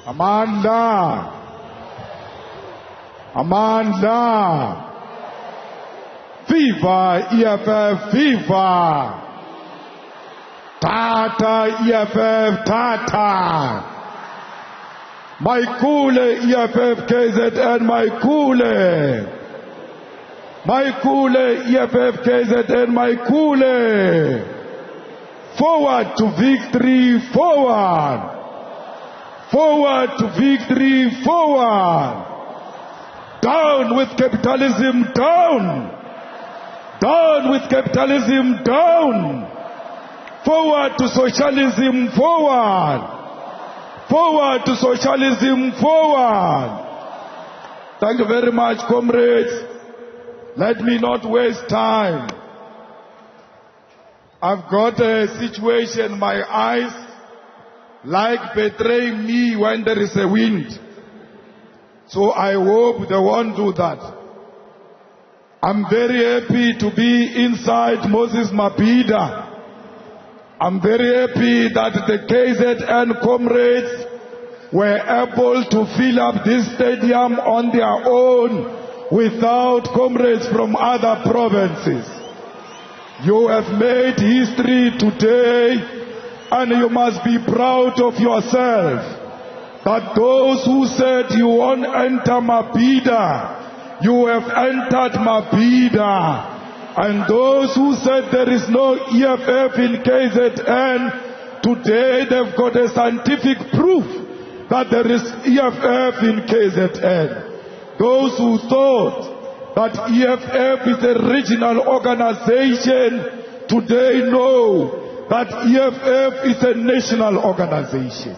Amandla. Amandla. Viva EFF, viva. Tata EFF, tata. Maikule EFF KZN, Maikule. Maikule EFF KZN, Maikule. Forward to victory, forward. Forward to victory, forward. Down with capitalism, down. Down with capitalism, down. Forward to socialism, forward. Forward to socialism, forward. Thank you very much, comrades. Let me not waste time. I've got a situation, my eyes like betraying me when there is a wind. So I hope they won't do that. I'm very happy to be inside Moses Mabhida. I'm very happy that the KZN comrades were able to fill up this stadium on their own without comrades from other provinces. You have made history today, and you must be proud of yourself that those who said you won't enter Mabhida, you have entered Mabhida. And those who said there is no EFF in KZN, today they've got a scientific proof that there is EFF in KZN. Those who thought that EFF is a regional organization, today know that EFF is a national organization.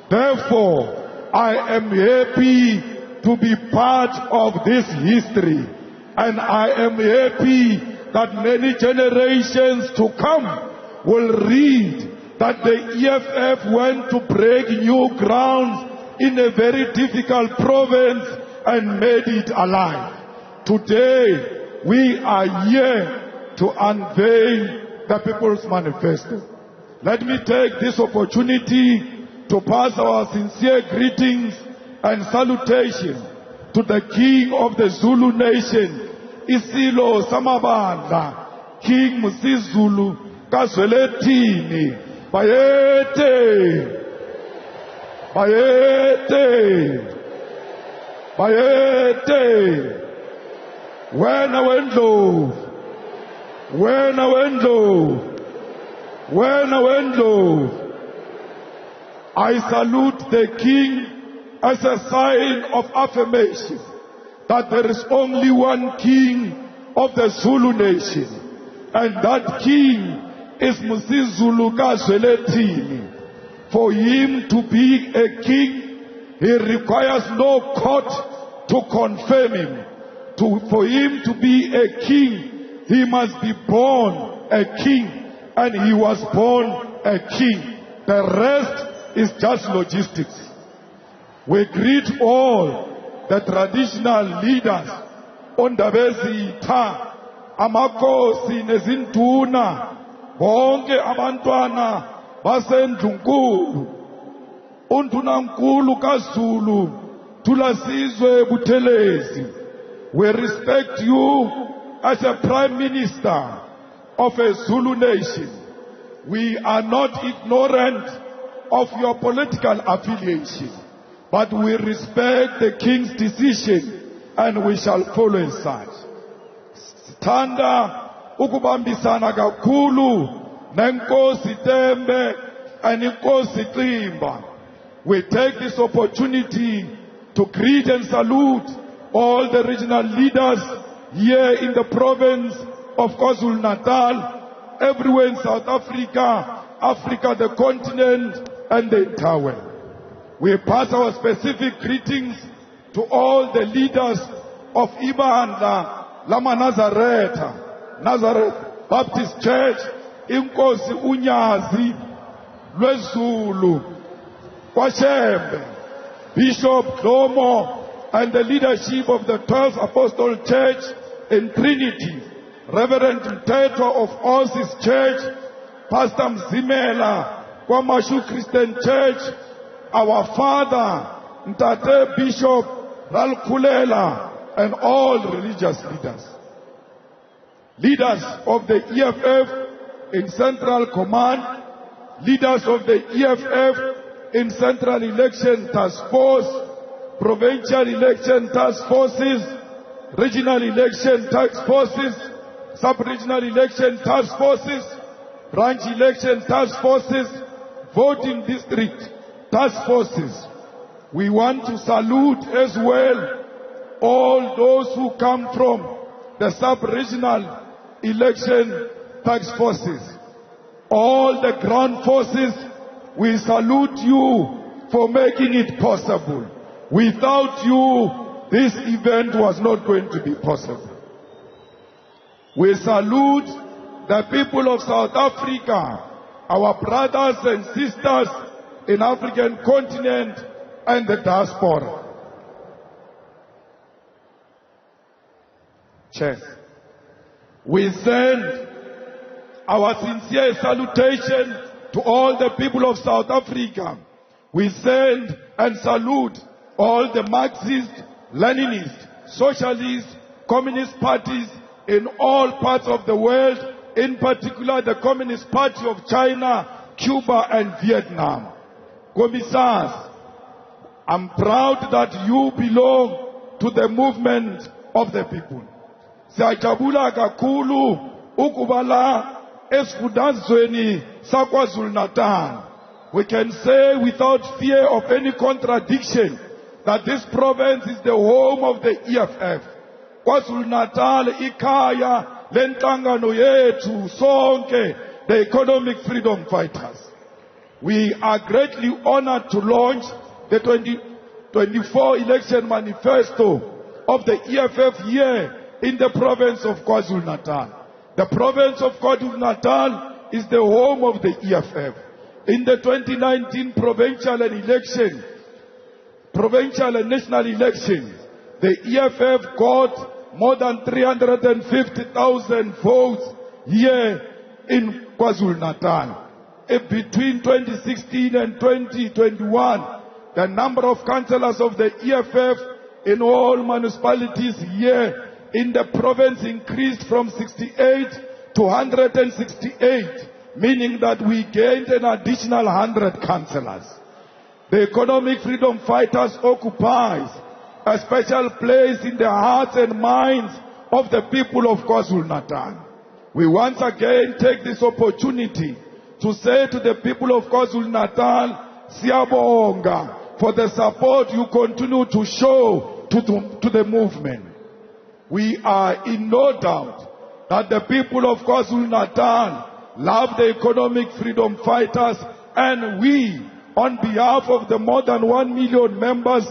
Therefore, I am happy to be part of this history, and I am happy that many generations to come will read that the EFF went to break new grounds in a very difficult province and made it alive. Today, we are here to unveil the People's Manifesto. Let me take this opportunity to pass our sincere greetings and salutation to the King of the Zulu Nation, Isilo Samabandla, King Musizulu Kazwelethini. Bayete, Bayete, Bayete. When I went low, when I went low, when I went low, I salute the King as a sign of affirmation that there is only one King of the Zulu nation, and that King is Musizulu Kazwelethini. For him to be a king, he requires no court to confirm him. For him to be a king, he must be born a king, and he was born a king. The rest is just logistics. We greet all the traditional leaders, Ondabezitha, Amakosi nezinduna, bonke abantwana basendlunkulu, undunankulu kaZulu, Thulasizwe Buthelezi. We respect you as a Prime Minister of a Zulu nation. We are not ignorant of your political affiliation, but we respect the King's decision and we shall follow as such. Sithanda ukubambisana kakhulu nenkosi Tembe and inkosi Ximba. We take this opportunity to greet and salute all the regional leaders here in the province of KwaZulu-Natal, everywhere in South Africa, Africa, the continent, and the entire world. We pass our specific greetings to all the leaders of Ibandla Lama Nazareth Baptist Church, Inkosi Unyazi, Lwezulu, Kwashembe, Bishop Dlomo, and the leadership of the 12th Apostle Church in Trinity, Reverend Mtetwa of Osis Church, Pastor Mzimela, Kwamashu Christian Church, our father, Ntate Bishop Ralkulela, and all religious leaders. Leaders of the EFF in Central Command, leaders of the EFF in Central Election Task Force, Provincial Election Task Forces, Regional Election Task Forces, Sub-Regional Election Task Forces, Branch Election Task Forces, Voting District Task Forces. We want to salute as well all those who come from the Sub-Regional Election Task Forces. All the ground forces, we salute you for making it possible. Without you, this event was not going to be possible. We salute the people of South Africa, our brothers and sisters in African continent and the diaspora. Chair, we send our sincere salutation to all the people of South Africa. We send and salute all the Marxist, Leninist, Socialist, Communist parties in all parts of the world, in particular the Communist Party of China, Cuba and Vietnam. Commissars, I'm proud that you belong to the movement of the people. Siyajabula kakhulu ukubala esifundazweni saKwaZulu-Natal. We can say without fear of any contradiction that this province is the home of the EFF. KwaZulu-Natal ikhaya lenhlangano yethu sonke, the economic freedom fighters. We are greatly honored to launch the 2024 election manifesto of the EFF here in the province of KwaZulu-Natal. The province of KwaZulu-Natal is the home of the EFF. In the 2019 provincial and national elections, the EFF got more than 350,000 votes here in KwaZulu-Natal. Between 2016 and 2021, the number of councillors of the EFF in all municipalities here in the province increased from 68 to 168, meaning that we gained an additional 100 councillors. The economic freedom fighters occupies a special place in the hearts and minds of the people of KwaZulu-Natal. We once again take this opportunity to say to the people of KwaZulu-Natal, Siyabonga for the support you continue to show to the movement. We are in no doubt that the people of KwaZulu-Natal love the economic freedom fighters, and we, on behalf of the more than 1 million members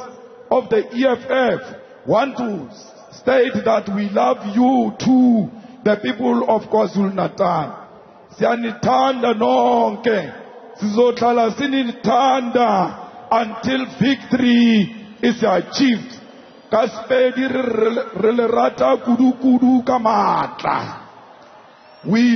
of the EFF, want to state that we love you too, the people of KwaZulu-Natal. Siyanithanda nonke, sizohlala sinithanda until victory is achieved. We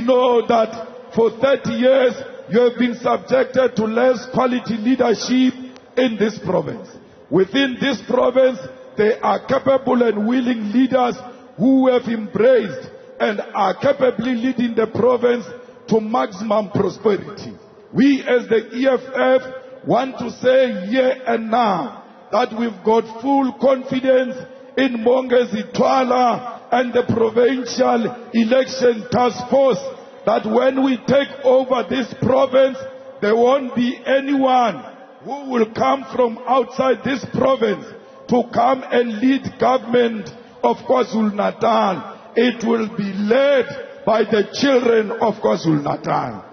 know that for 30 years you have been subjected to less quality leadership in this province. Within this province, there are capable and willing leaders who have embraced and are capably leading the province to maximum prosperity. We as the EFF want to say here and now that we've got full confidence in Mongezi Twala and the provincial election task force that when we take over this province, there won't be anyone who will come from outside this province to come and lead government of KwaZulu-Natal. It will be led by the children of KwaZulu-Natal.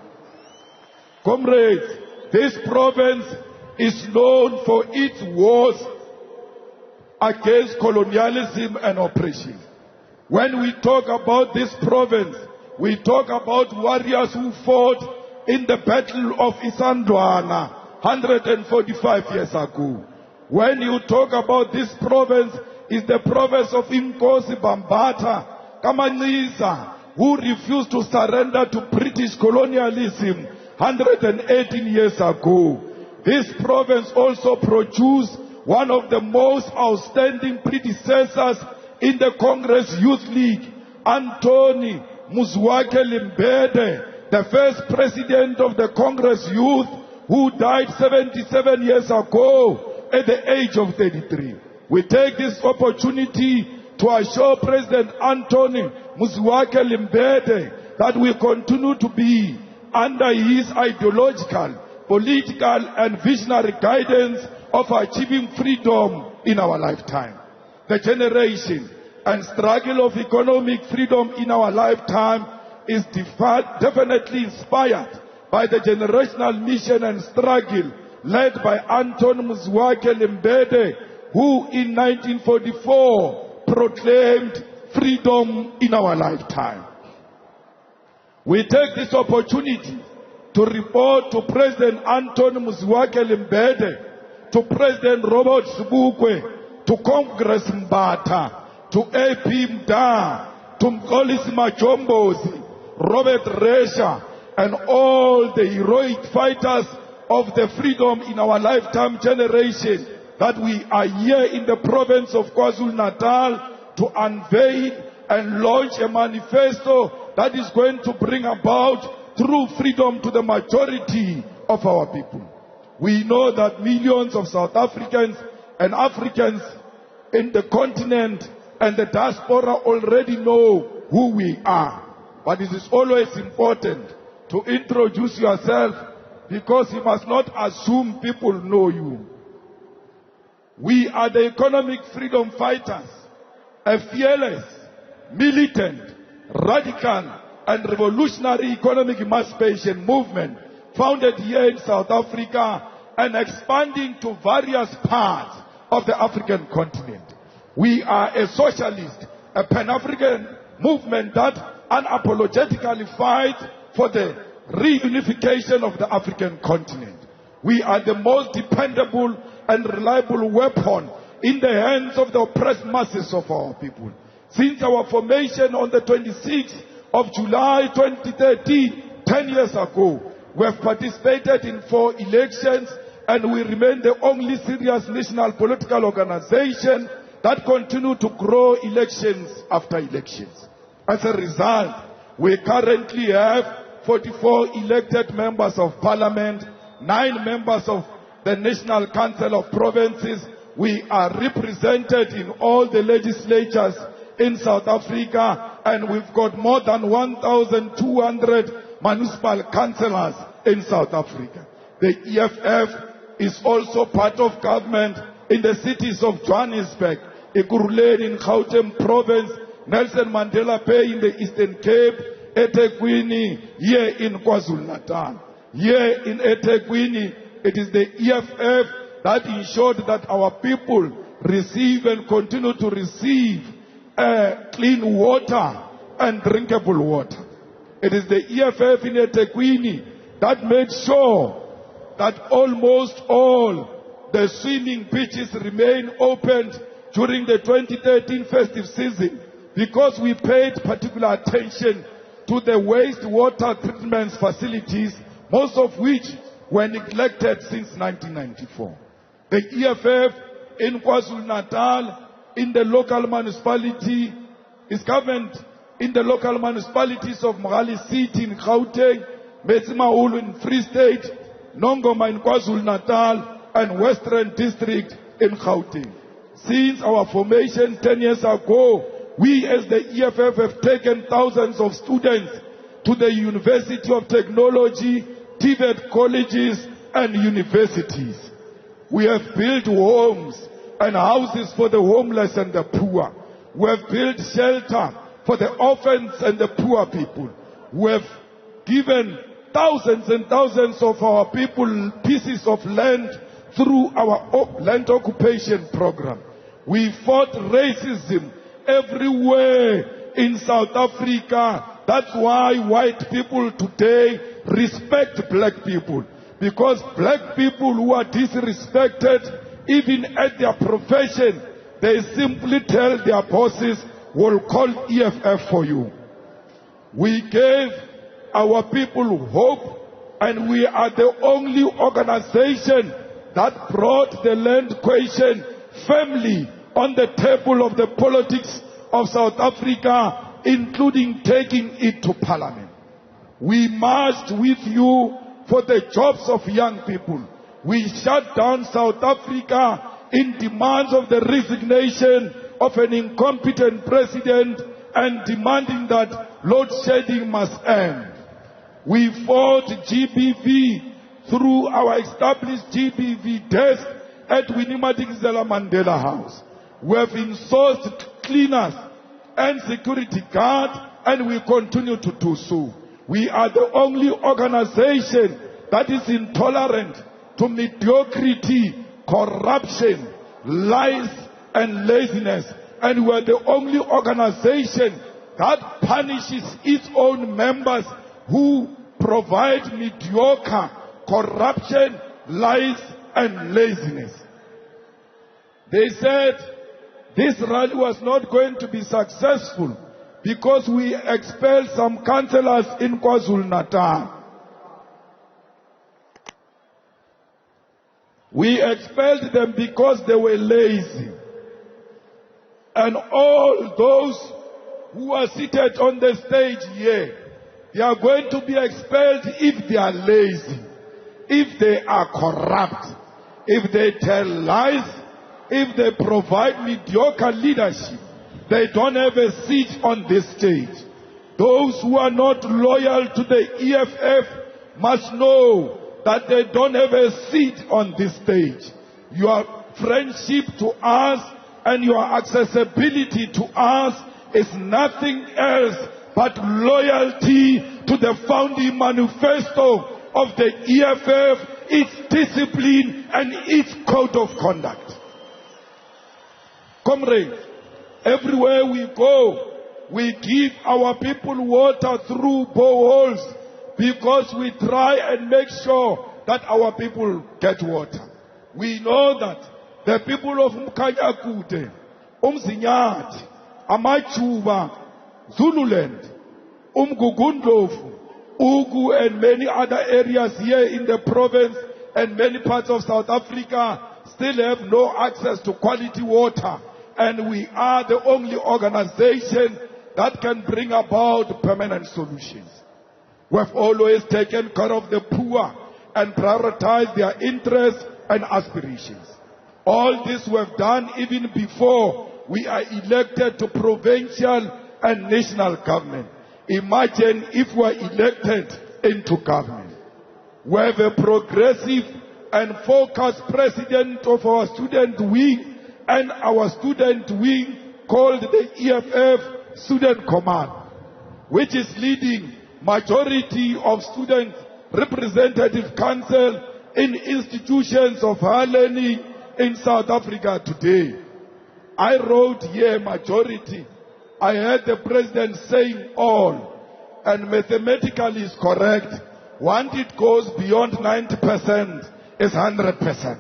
Comrades, this province is known for its wars against colonialism and oppression. When we talk about this province, we talk about warriors who fought in the Battle of Isandlwana 145 years ago. When you talk about this province, is the province of Inkosi Bambata Kamanisa, who refused to surrender to British colonialism 118 years ago. This province also produced one of the most outstanding predecessors in the Congress Youth League, Anthony Muzwake Limbede, the first president of the Congress Youth, who died 77 years ago at the age of 33. We take this opportunity to assure President Anthony Muzwake Limbede that we continue to be under his ideological, political and visionary guidance of achieving freedom in our lifetime. The generation and struggle of economic freedom in our lifetime is definitely inspired by the generational mission and struggle led by Anthony Muzwake Limbede, who in 1944 proclaimed freedom in our lifetime. We take this opportunity to report to President Anthony Muzwake Limbede, to President Robert Sobukwe, to Congress Mbata, to AP Mda, to Mkolisi Majombozi, Robert Resha, and all the heroic fighters of the freedom in our lifetime generation, that we are here in the province of KwaZulu-Natal to unveil and launch a manifesto that is going to bring about true freedom to the majority of our people. We know that millions of South Africans and Africans in the continent and the diaspora already know who we are. But it is always important to introduce yourself, because you must not assume people know you. We are the economic freedom fighters, a fearless, militant, radical and revolutionary economic emancipation movement founded here in South Africa and expanding to various parts of the African continent. We are a socialist, a Pan-African movement that unapologetically fights for the reunification of the African continent. We are the most dependable and reliable weapon in the hands of the oppressed masses of our people. Since our formation on the 26th of July 2013, 10 years ago, we have participated in 4 elections, and we remain the only serious national political organization that continue to grow elections after elections. As a result, we currently have 44 elected members of parliament, 9 members of the National Council of Provinces. We are represented in all the legislatures in South Africa, and we've got more than 1,200 municipal councillors in South Africa. The EFF is also part of government in the cities of Johannesburg, Ekurhuleni in Gauteng Province, Nelson Mandela Bay in the Eastern Cape, eThekwini here in KwaZulu-Natal. Here in eThekwini, it is the EFF that ensured that our people receive and continue to receive clean water and drinkable water. It is the EFF in eThekwini that made sure that almost all the swimming beaches remain open during the 2013 festive season, because we paid particular attention to the wastewater treatment facilities, most of which were neglected since 1994. The EFF in KwaZulu-Natal, in the local municipality, is governed in the local municipalities of Mogale City in Gauteng, Metsimaholo in Free State, Nongoma in KwaZulu-Natal, and Western District in Gauteng. Since our formation 10 years ago, we as the EFF have taken thousands of students to the University of Technology, TVET colleges and universities. We have built homes and houses for the homeless and the poor. We have built shelter for the orphans and the poor people. We have given thousands and thousands of our people pieces of land through our land occupation program. We fought racism everywhere in South Africa. That's why white people today respect black people, because black people who are disrespected even at their profession, they simply tell their bosses, we'll call EFF for you. We gave our people hope And we are the only organization that brought the land question firmly on the table of the politics of South Africa, including taking it to Parliament. We marched with you for the jobs of young people. We shut down South Africa in demands of the resignation of an incompetent president and demanding that load shedding must end. We fought GBV through our established GBV desk at Winnie Madikizela Mandela House. We have insourced cleaners and security guards, and we continue to do so. We are the only organization that is intolerant to mediocrity, corruption, lies, and laziness. And we are the only organization that punishes its own members who provide mediocre corruption, lies, and laziness. They said this rally was not going to be successful because we expelled some councillors in KwaZulu-Natal. We expelled them because they were lazy. And all those who are seated on the stage here, they are going to be expelled if they are lazy, if they are corrupt, if they tell lies, if they provide mediocre leadership. They don't have a seat on this stage. Those who are not loyal to the EFF must know that they don't have a seat on this stage. Your friendship to us and your accessibility to us is nothing else but loyalty to the founding manifesto of the EFF, its discipline and its code of conduct. Comrades, everywhere we go, we give our people water through boreholes because we try and make sure that our people get water. We know that the people of Mkhanyakude, Umzinyathi, Amachuba, Zululand, Umgugundlovu, Ugu and many other areas here in the province and many parts of South Africa still have no access to quality water. And we are the only organization that can bring about permanent solutions. We have always taken care of the poor and prioritized their interests and aspirations. All this we have done even before we are elected to provincial and national government. Imagine if we are elected into government. We have a progressive and focused president of our student wing and our student wing called the EFF Student Command, which is leading majority of student representative council in institutions of higher learning in South Africa today. I wrote here majority. I heard the president saying all, and mathematically is correct. Once it goes beyond 90%, it's 100%.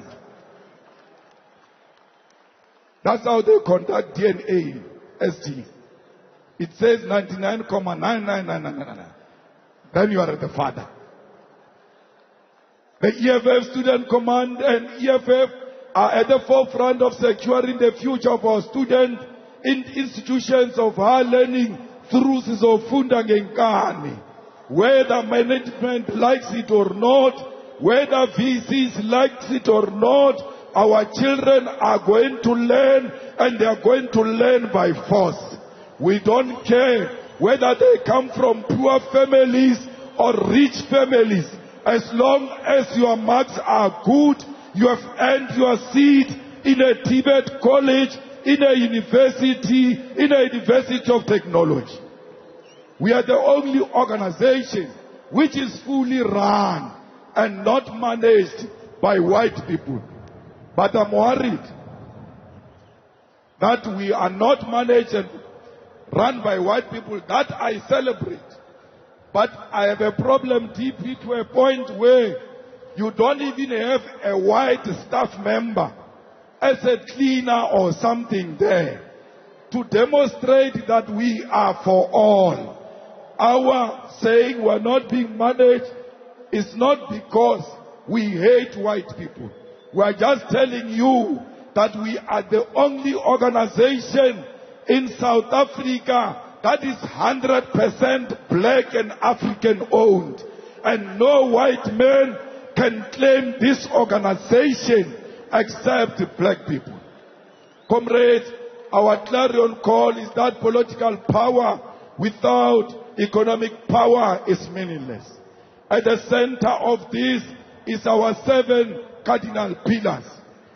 That's how they conduct DNA, ST. It says 99.99999. Then you are the father. The EFF Student Command and EFF are at the forefront of securing the future of our students in institutions of higher learning through Sizofunda Ngenkani. Whether management likes it or not, whether VCs likes it or not, our children are going to learn, and they are going to learn by force. We don't care whether they come from poor families or rich families. As long as your marks are good, you have earned your seat in a Tibet college, in a university of technology. We are the only organization which is fully run and not managed by white people. But I'm worried that we are not managed and run by white people. That I celebrate. But I have a problem deeply to a point where you don't even have a white staff member as a cleaner or something there to demonstrate that we are for all. Our saying we're not being managed is not because we hate white people. We are just telling you that we are the only organization in South Africa that is 100% black and African owned. And no white man can claim this organization except black people. Comrades, our clarion call is that political power without economic power is meaningless. At the center of this is our 7 cardinal pillars.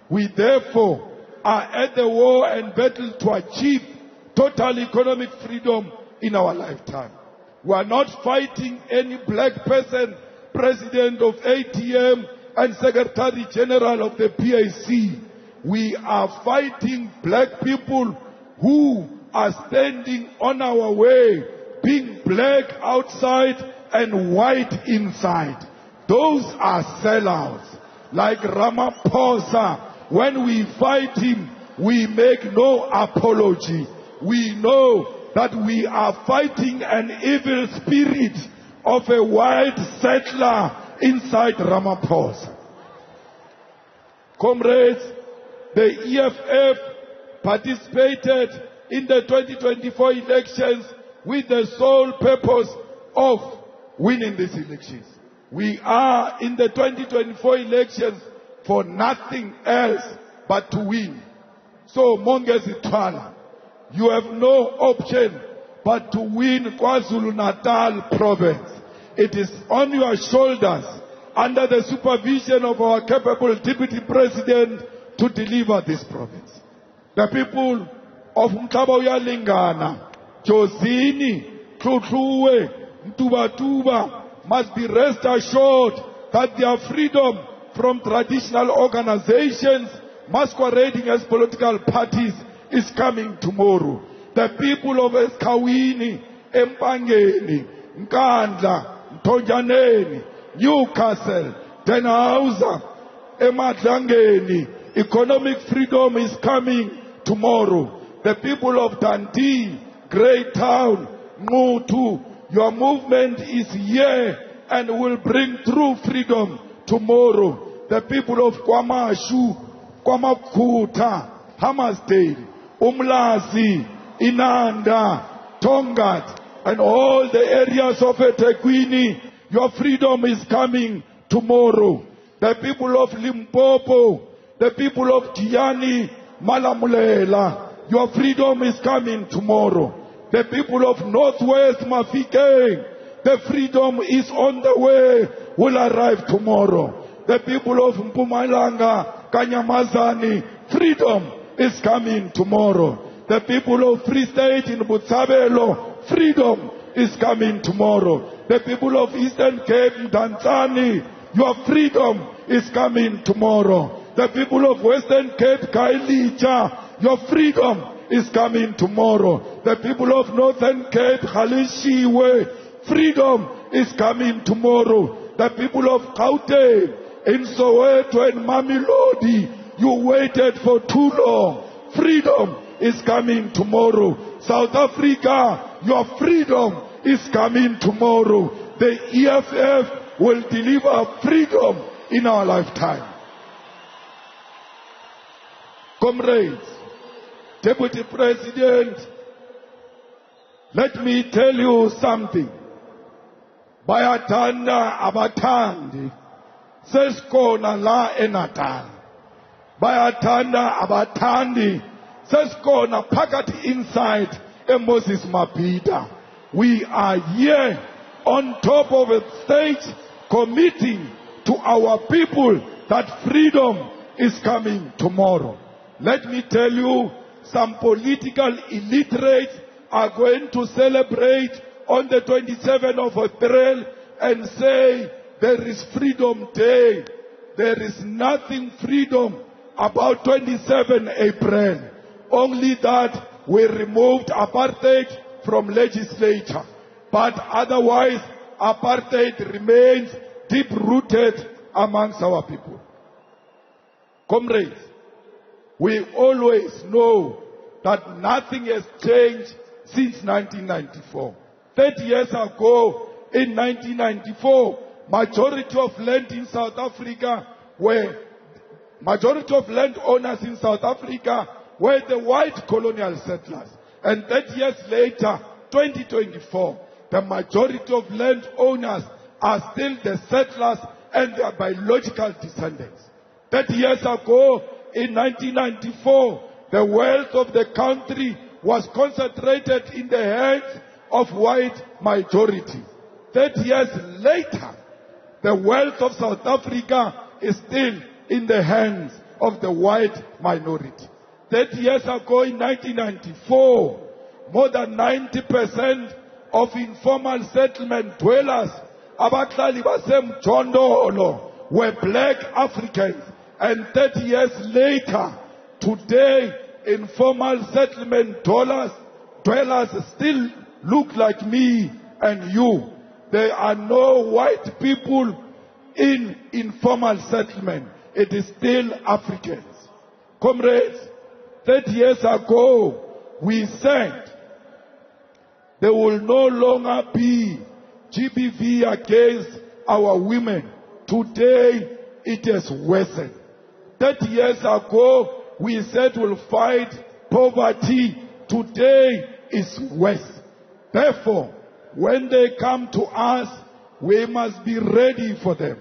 We therefore are at the war and battle to achieve total economic freedom in our lifetime. We are not fighting any black person, president of ATM and secretary general of the PAC. We are fighting black people who are standing on our way, being black outside and white inside. Those are sellouts. Like Ramaphosa, when we fight him, we make no apology. We know that we are fighting an evil spirit of a white settler inside Ramaphosa. Comrades, the EFF participated in the 2024 elections with the sole purpose of winning these elections. We are in the 2024 elections for nothing else but to win. So, Mongezitwala, you have no option but to win KwaZulu-Natal province. It is on your shoulders, under the supervision of our capable Deputy President, to deliver this province. The people of Mhlabauya Lingana, Jozini, Tlotluwe, Mtubatuba must be rest assured that their freedom from traditional organizations masquerading as political parties is coming tomorrow. The people of Esikawini, Empangeni, Nkandla, Mthonjaneni, Newcastle, Denhauser, Emadlangeni, economic freedom is coming tomorrow. The people of Dundee, Greytown, Mutu, your movement is here and will bring true freedom tomorrow. The people of KwaMashu, KwaMakuta, Hammarsdale, Umlazi, Inanda, Tongat, and all the areas of eThekwini, your freedom is coming tomorrow. The people of Limpopo, the people of Giani, Malamulela, your freedom is coming tomorrow. The people of Northwest Mafike, the freedom is on the way, will arrive tomorrow. The people of Mpumalanga, Kanyamazani, freedom is coming tomorrow. The people of Free State in Botshabelo, freedom is coming tomorrow. The people of Eastern Cape, Mdantsane, your freedom is coming tomorrow. The people of Western Cape, Kailicha, your freedom is coming tomorrow. The people of Northern Cape, Khalishiwe, freedom is coming tomorrow. The people of Gauteng, in Soweto and Mamelodi, you waited for too long. Freedom is coming tomorrow. South Africa, your freedom is coming tomorrow. The EFF will deliver freedom in our lifetime. Comrades, Deputy President, let me tell you something. Bayathanda abathandi, sesikhona la eNatal. Bayathanda abathandi, sesikhona phakathi inside eMoses Mabhida. We are here on top of a stage committing to our people that freedom is coming tomorrow. Let me tell you, some political illiterates are going to celebrate on the 27th of April and say there is Freedom Day. There is nothing freedom about 27 April. Only that we removed apartheid from legislature. But otherwise, apartheid remains deep-rooted amongst our people. Comrades, we always know that nothing has changed since 1994. 30 years ago, in 1994, majority of land in South Africa majority of landowners in South Africa were the white colonial settlers. And 30 years later, 2024, the majority of landowners are still the settlers and their biological descendants. 30 years ago, in 1994, the wealth of the country was concentrated in the hands of white majority. 30 years later, the wealth of South Africa is still in the hands of the white minority. 30 years ago, in 1994, more than 90% of informal settlement dwellers, abahlali basemjondolo, were black Africans. And 30 years later, today, informal settlement dwellers still look like me and you. There are no white people in informal settlement. It is still Africans. Comrades, 30 years ago, we said there will no longer be GBV against our women. Today, it has worsened. 30 years ago, we said we'll fight poverty. Today is worse. Therefore, when they come to us, we must be ready for them.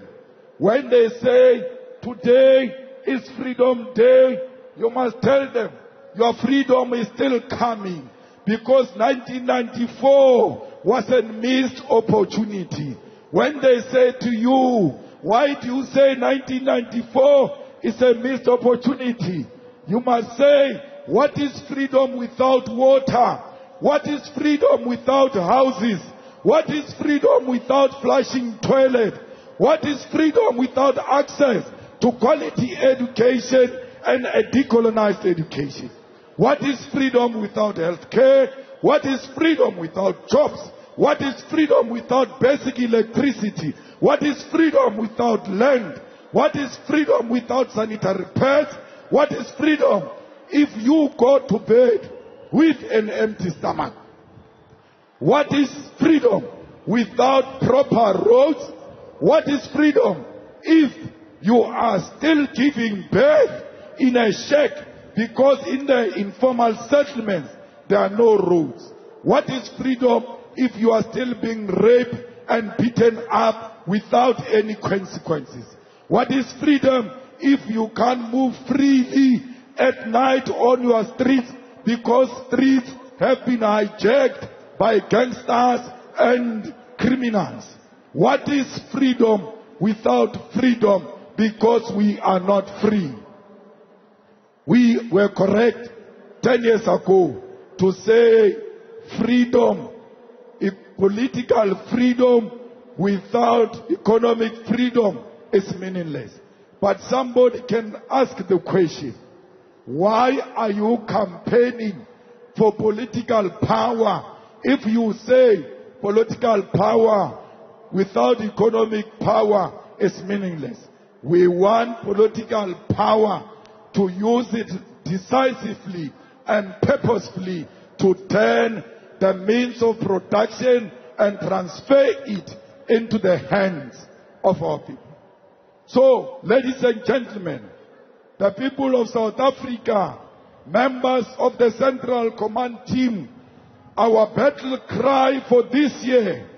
When they say, today is Freedom Day, you must tell them, your freedom is still coming. Because 1994 was a missed opportunity. When they say to you, why do you say 1994 is a missed opportunity? You must say, what is freedom without water? What is freedom without houses? What is freedom without flushing toilet? What is freedom without access to quality education and a decolonized education? What is freedom without health care? What is freedom without jobs? What is freedom without basic electricity? What is freedom without land? What is freedom without sanitary pads? What is freedom if you go to bed with an empty stomach? What is freedom without proper roads? What is freedom if you are still giving birth in a shack because in the informal settlements there are no roads? What is freedom if you are still being raped and beaten up without any consequences? What is freedom if you can't move freely at night on your streets because streets have been hijacked by gangsters and criminals? What is freedom without freedom because we are not free? We were correct 10 years ago to say freedom, political freedom without economic freedom is meaningless. But somebody can ask the question, why are you campaigning for political power if you say political power without economic power is meaningless? We want political power to use it decisively and purposefully to turn the means of production and transfer it into the hands of our people. So, ladies and gentlemen, the people of South Africa, members of the Central Command Team, our battle cry for this year,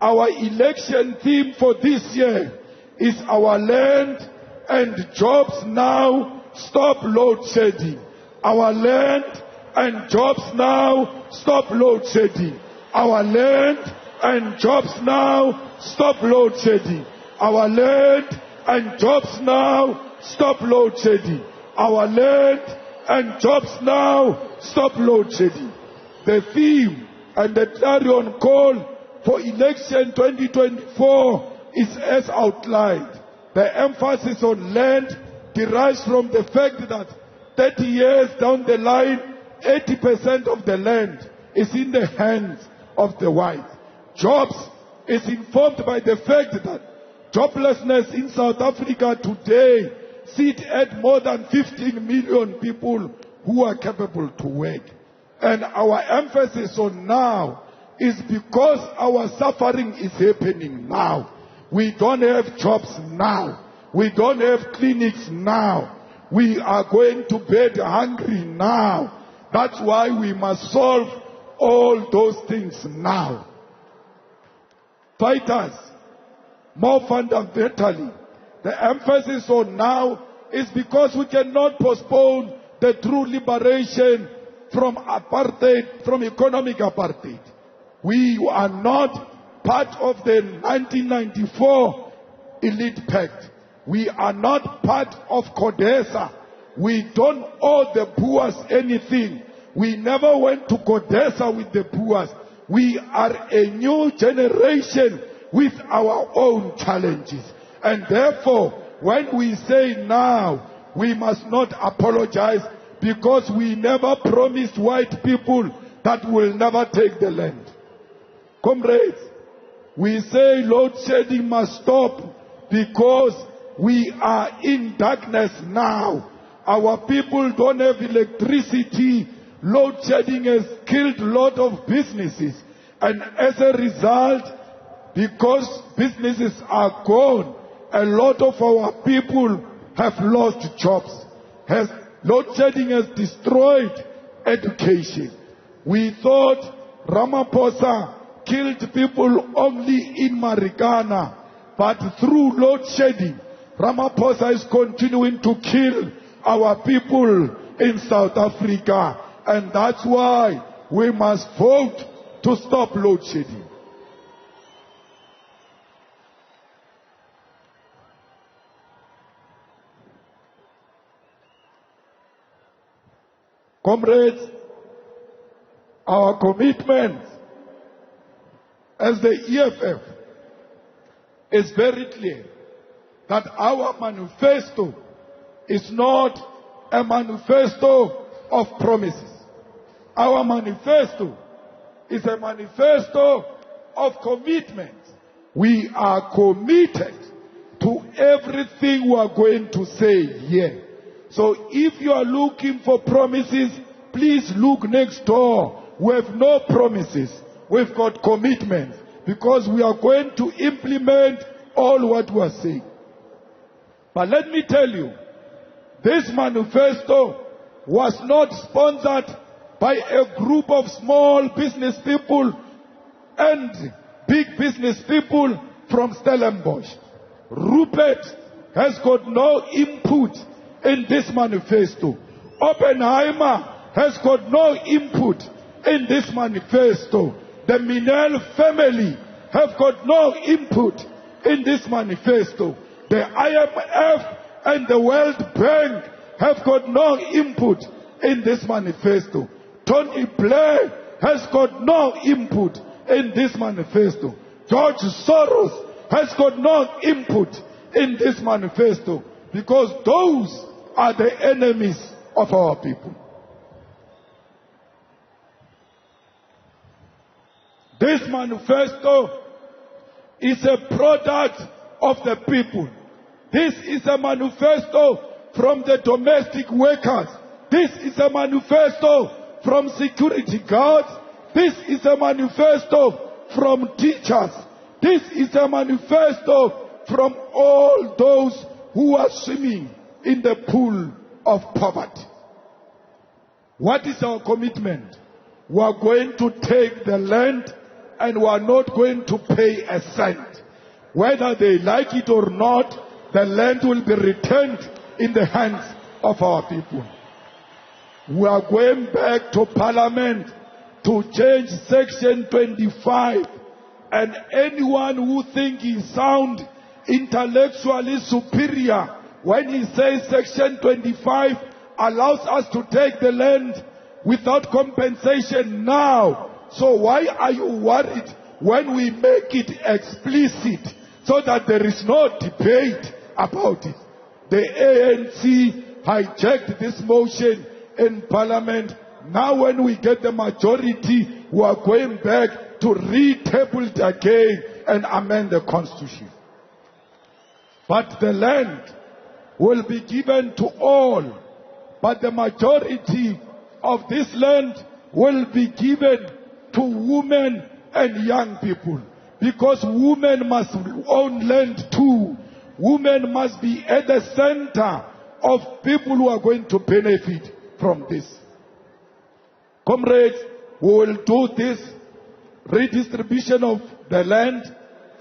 our election theme for this year is our land and jobs now, stop load shedding. Our land and jobs now, stop load shedding. Our land and jobs now, stop load shedding. Our land and jobs now, stop load shedding. Our land and jobs now, stop load shedding. The theme and the clarion call for election 2024 is as outlined. The emphasis on land derives from the fact that 30 years down the line, 80% of the land is in the hands of the white. Jobs is informed by the fact that joblessness in South Africa today sits at more than 15 million people who are capable to work. And our emphasis on now is because our suffering is happening now. We don't have jobs now. We don't have clinics now. We are going to bed hungry now. That's why we must solve all those things now. Fighters, more fundamentally, the emphasis on now is because we cannot postpone the true liberation from apartheid, from economic apartheid. We are not part of the 1994 elite pact. We are not part of CODESA. We don't owe the Boers anything. We never went to CODESA with the Boers. We are a new generation with our own challenges. And therefore, when we say now, we must not apologize, because we never promised white people that we'll never take the land. Comrades, we say load shedding must stop because we are in darkness now. Our people don't have electricity. Load shedding has killed a lot of businesses. And as a result, because businesses are gone, a lot of our people have lost jobs. Load shedding has destroyed education. We thought Ramaphosa killed people only in Marikana, but through load shedding, Ramaphosa is continuing to kill our people in South Africa. And that's why we must vote to stop load shedding. Comrades, our commitment as the EFF is very clear that our manifesto is not a manifesto of promises. Our manifesto is a manifesto of commitment. We are committed to everything we are going to say here. So if you are looking for promises, please look next door. We have no promises. We've got commitments, because we are going to implement all what we are saying. But let me tell you, this manifesto was not sponsored by a group of small business people and big business people from Stellenbosch. Rupert has got no input in this manifesto. Oppenheimer has got no input in this manifesto. The Minel family have got no input in this manifesto. The IMF and the World Bank have got no input in this manifesto. Tony Blair has got no input in this manifesto. George Soros has got no input in this manifesto, because those are the enemies of our people. This manifesto is a product of the people. This is a manifesto from the domestic workers. This is a manifesto from security guards. This is a manifesto from teachers. This is a manifesto from all those who are swimming in the pool of poverty. What is our commitment? We are going to take the land, and we are not going to pay a cent. Whether they like it or not, the land will be returned in the hands of our people. We are going back to Parliament to change Section 25, and anyone who thinks he sounds intellectually superior when he says Section 25 allows us to take the land without compensation now. So why are you worried when we make it explicit so that there is no debate about it? The ANC hijacked this motion in Parliament. Now when we get the majority, we are going back to re-table it again and amend the Constitution. But the land will be given to all. But the majority of this land will be given to women and young people. because women must own land too. Women must be at the center of people who are going to benefit from this. Comrades, we will do this redistribution of the land,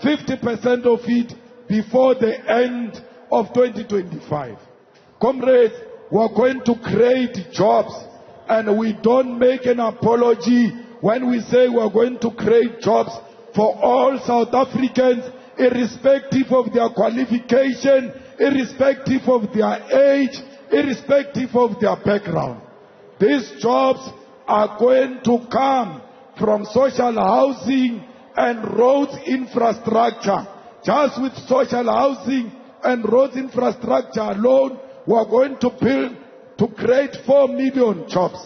50% of it before the end of 2025. Comrades, we are going to create jobs, and we don't make an apology when we say we are going to create jobs for all South Africans, irrespective of their qualification, irrespective of their age, irrespective of their background. These jobs are going to come from social housing and roads infrastructure. Just with social housing and roads infrastructure alone, we are going to create 4 million jobs.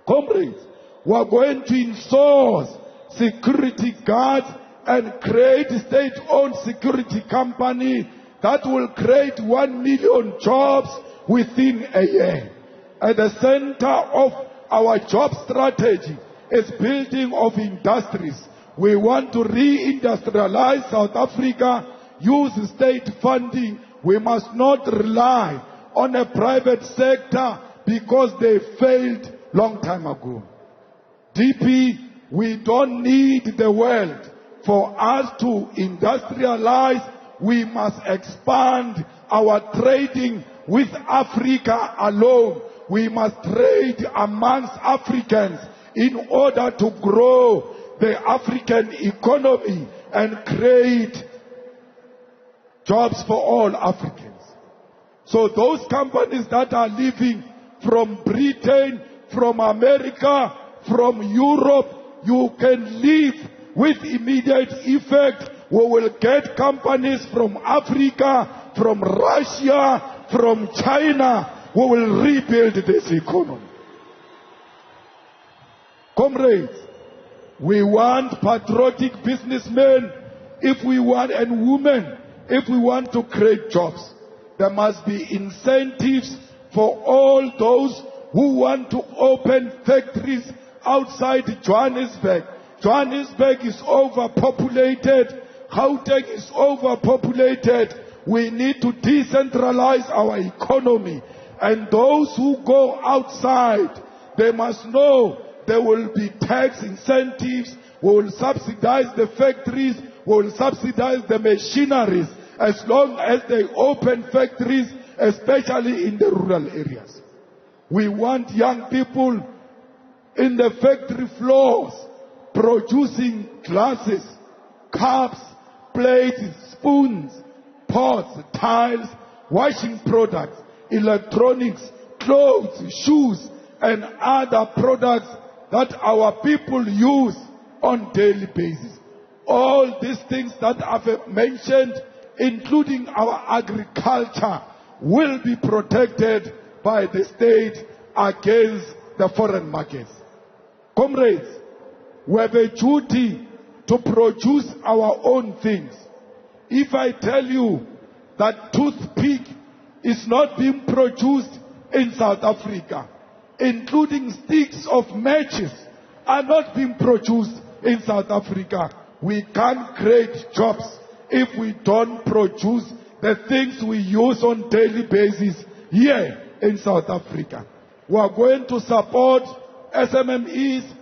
Comrades, we are going to insource security guards and create state-owned security company that will create 1 million jobs within a year. At the center of our job strategy is building of industries. We want to re-industrialize South Africa, use state funding. We must not rely on a private sector because they failed long time ago. DP, we don't need the world for us to industrialize. We must expand our trading with Africa alone. We must trade amongst Africans in order to grow the African economy and create jobs for all Africans. So those companies that are leaving from Britain, from America, from Europe, you can leave with immediate effect. We will get companies from Africa, from Russia, from China. We will rebuild this economy. Comrades, we want patriotic businessmen and women. If we want to create jobs, there must be incentives for all those who want to open factories outside Johannesburg. Johannesburg is overpopulated. Gauteng is overpopulated. We need to decentralize our economy. And those who go outside, they must know there will be tax incentives. We will subsidize the factories. We will subsidize the machineries as long as they open factories, especially in the rural areas. We want young people in the factory floors producing glasses, cups, plates, spoons, pots, tiles, washing products, electronics, clothes, shoes, and other products that our people use on daily basis. All these things that I've mentioned, including our agriculture, will be protected by the state against the foreign markets. Comrades, we have a duty to produce our own things. If I tell you that toothpick is not being produced in South Africa, including sticks of matches are not being produced in South Africa, we can't create jobs if we don't produce the things we use on daily basis here in South Africa. We are going to support SMMEs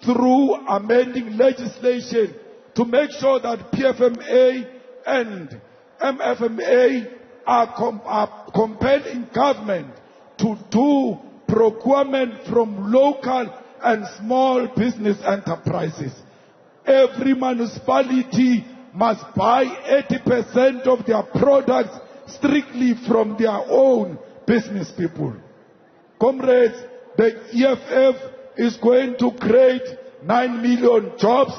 through amending legislation to make sure that PFMA and MFMA are compelling government to do procurement from local and small business enterprises. Every municipality must buy 80% of their products strictly from their own business people. Comrades, the EFF is going to create 9 million jobs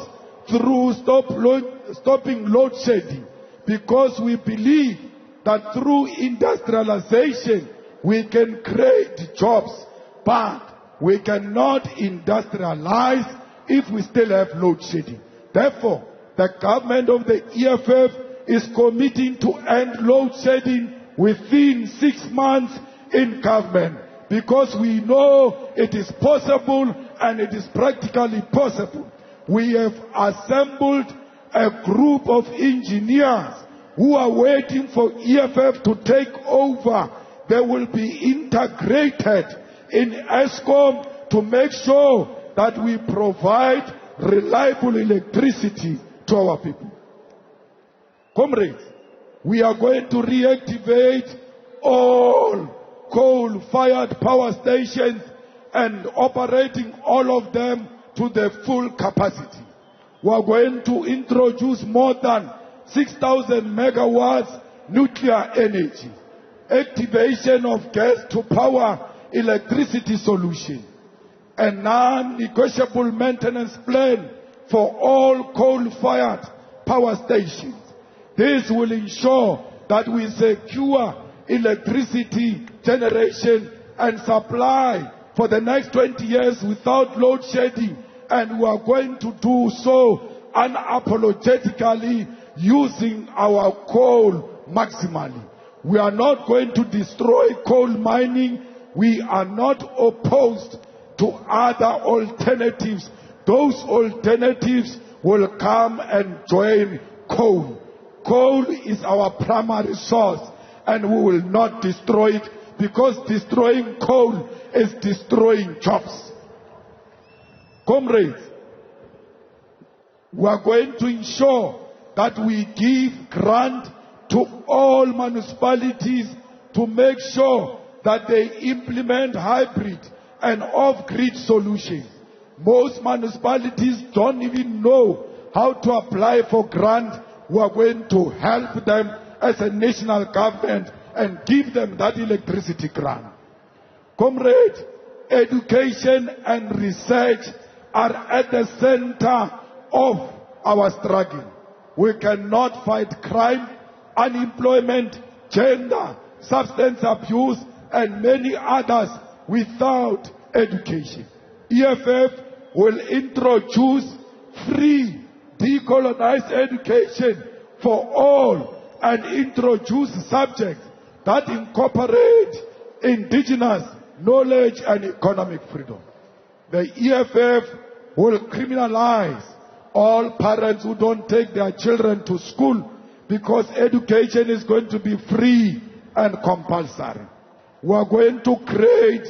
through stopping load shedding, because we believe that through industrialization we can create jobs, but we cannot industrialize if we still have load shedding. Therefore, the government of the EFF is committing to end load shedding within 6 months in government, because we know it is possible and it is practically possible. We have assembled a group of engineers who are waiting for EFF to take over. They will be integrated in ESCOM to make sure that we provide reliable electricity to our people. Comrades, we are going to reactivate all coal-fired power stations and operating all of them to the full capacity. We are going to introduce more than 6,000 megawatts nuclear energy, activation of gas to power electricity solution, a non-negotiable maintenance plan for all coal-fired power stations. This will ensure that we secure electricity generation and supply for the next 20 years without load shedding, and we are going to do so unapologetically using our coal maximally. We are not going to destroy coal mining. We are not opposed to other alternatives. Those alternatives will come and join coal. Coal is our primary source, and we will not destroy it, because destroying coal is destroying jobs. Comrades, we are going to ensure that we give grant to all municipalities to make sure that they implement hybrid and off-grid solutions. Most municipalities don't even know how to apply for grant. We are going to help them as a national government and give them that electricity grant. Comrades, education and research are at the center of our struggle. We cannot fight crime, unemployment, gender, substance abuse, and many others without education. EFF will introduce free decolonized education for all and introduce subjects that incorporate indigenous knowledge and economic freedom. The EFF will criminalize all parents who don't take their children to school, because education is going to be free and compulsory. We are going to create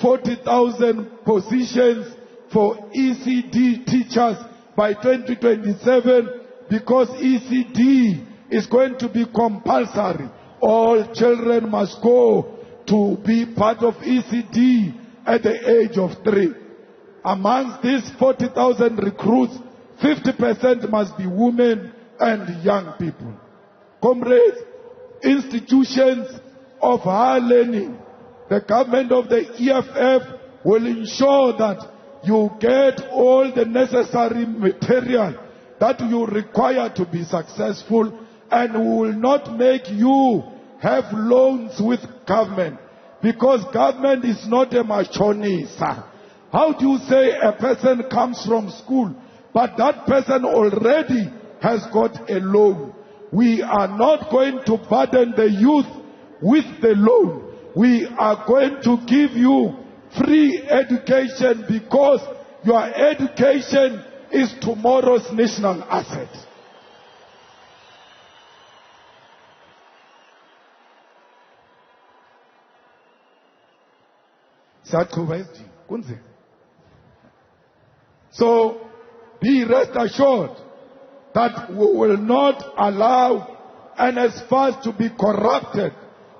40,000 positions for ECD teachers by 2027, because ECD is going to be compulsory. All children must go to be part of ECD at the age of 3. Amongst these 40,000 recruits, 50% must be women and young people. Comrades, institutions of higher learning, the government of the EFF will ensure that you get all the necessary material that you require to be successful, and we will not make you have loans with government, because government is not a machonisa. How do you say a person comes from school, but that person already has got a loan? We are not going to burden the youth with the loan. We are going to give you free education, because your education is tomorrow's national asset. So be rest assured that we will not allow NSFAS to be corrupted,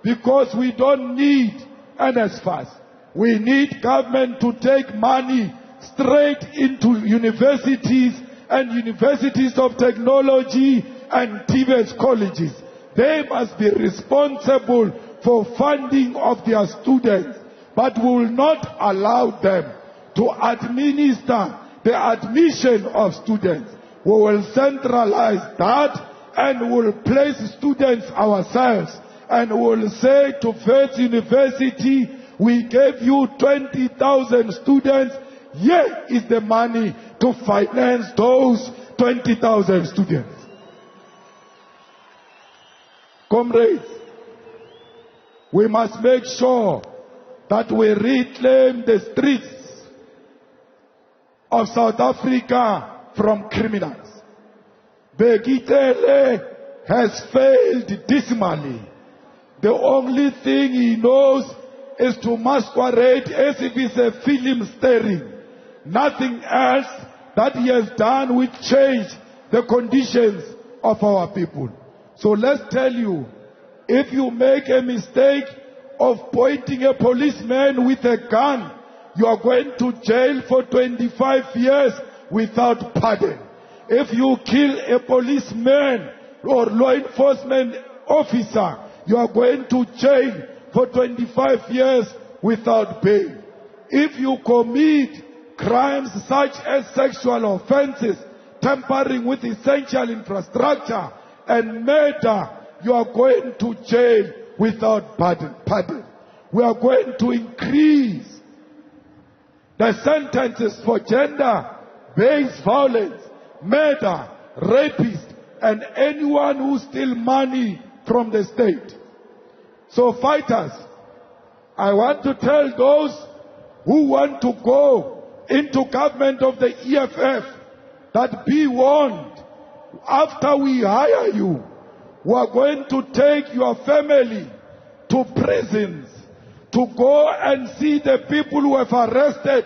because we don't need NSFAS. We need government to take money straight into universities and universities of technology and TVET colleges. They must be responsible for funding of their students, but we will not allow them to administer the admission of students. We will centralize that, and we will place students ourselves, and we will say to First University, we gave you 20,000 students. Here is the money to finance those 20,000 students. Comrades, we must make sure that we reclaim the streets of South Africa from criminals. Bekitele has failed dismally. The only thing he knows is to masquerade as if it's a film starring. Nothing else that he has done will change the conditions of our people. So let's tell you, if you make a mistake of pointing a policeman with a gun, you are going to jail for 25 years without pardon. If you kill a policeman or law enforcement officer, you are going to jail for 25 years without bail. If you commit crimes such as sexual offenses, tampering with essential infrastructure, and murder, you are going to jail without pardon. We are going to increase the sentences for gender-based violence, murder, rapist, and anyone who steals money from the state. So fighters, I want to tell those who want to go into government of the EFF that be warned. After we hire you, we are going to take your family to prisons to go and see the people who have arrested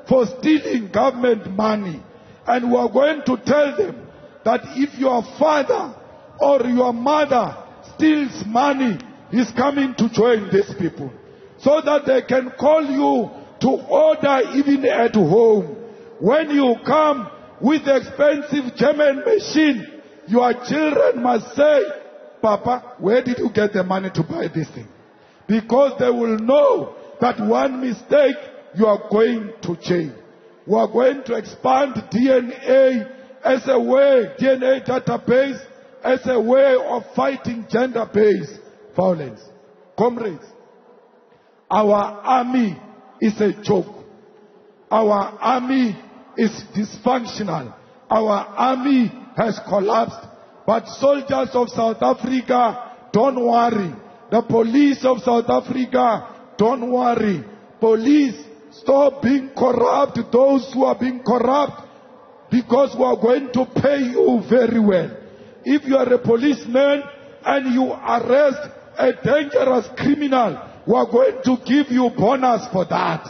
for stealing government money. And we are going to tell them that if your father or your mother steals money, he's coming to join these people, so that they can call you to order even at home. When you come with the expensive German machine, your children must say, Papa, where did you get the money to buy this thing? Because they will know that one mistake, you are going to jail. We are going to expand DNA as a way, DNA database, as a way of fighting gender-based violence. Comrades, our army is a joke. Our army is dysfunctional. Our army has collapsed. But soldiers of South Africa, don't worry. The police of South Africa, don't worry. Police, stop being corrupt, those who are being corrupt, because we are going to pay you very well. If you are a policeman and you arrest a dangerous criminal, we are going to give you bonus for that.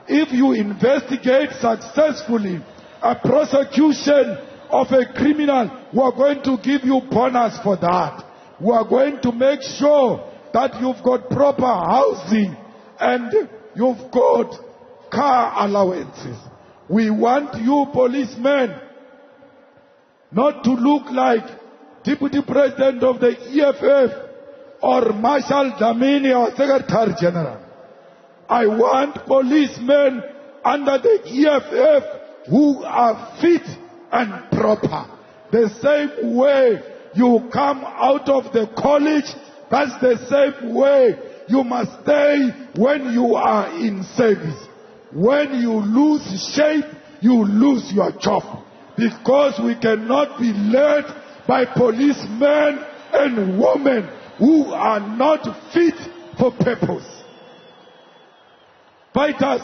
If you investigate successfully a prosecution of a criminal, we are going to give you bonus for that. We are going to make sure that you've got proper housing and you've got car allowances. We want you policemen not to look like Deputy President of the EFF or Marshal Dlamini or Secretary General. I want policemen under the EFF who are fit and proper. The same way you come out of the college, that's the same way you must stay when you are in service. When you lose shape, you lose your job. Because we cannot be led by policemen and women who are not fit for purpose. Fighters,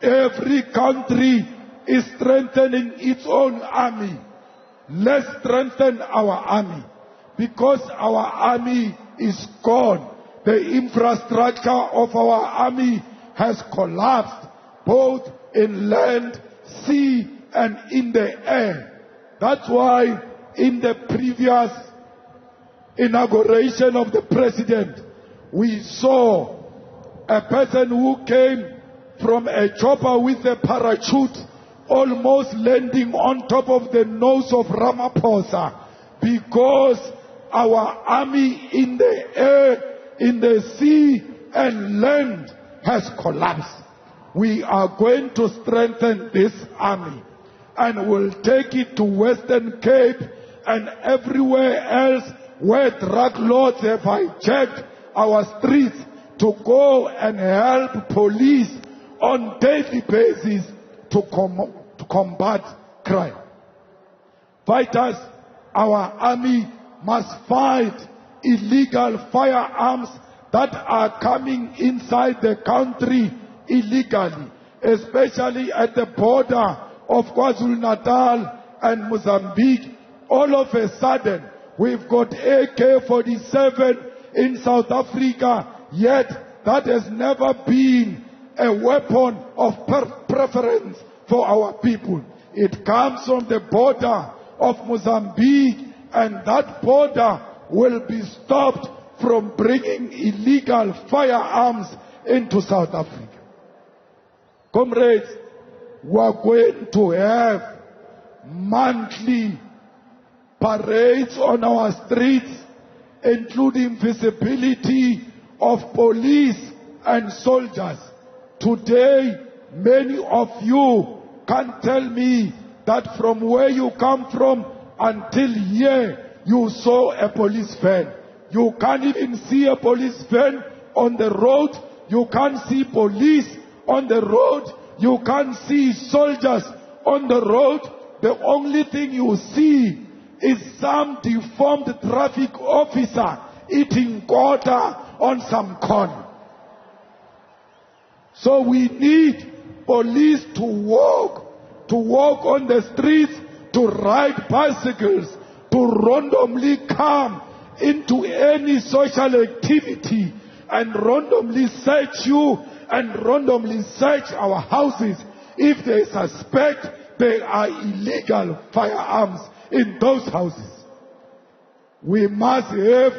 every country is strengthening its own army. Let's strengthen our army, because our army is gone. The infrastructure of our army has collapsed, both in land, sea, and in the air. That's why in the previous inauguration of the president, we saw a person who came from a chopper with a parachute, almost landing on top of the nose of Ramaphosa, because our army in the air, in the sea and land has collapsed. We are going to strengthen this army, and we'll take it to Western Cape and everywhere else where drug lords have hijacked our streets, to go and help police on daily basis to combat crime. Fighters, our army must fight illegal firearms that are coming inside the country illegally, especially at the border of KwaZulu-Natal and Mozambique, all of a sudden, we've got AK-47 in South Africa, yet that has never been a weapon of preference for our people. It comes from the border of Mozambique, and that border will be stopped from bringing illegal firearms into South Africa. Comrades, we are going to have monthly parades on our streets, including visibility of police and soldiers. Today, many of you can't tell me that from where you come from until here you saw a police van. You can't even see a police van on the road. You can't see police on the road. You can't see soldiers on the road. The only thing you see is some deformed traffic officer eating quarter on some corn. So we need police to walk on the streets, to ride bicycles, to randomly come into any social activity and randomly search you and randomly search our houses if they suspect there are illegal firearms in those houses. We must have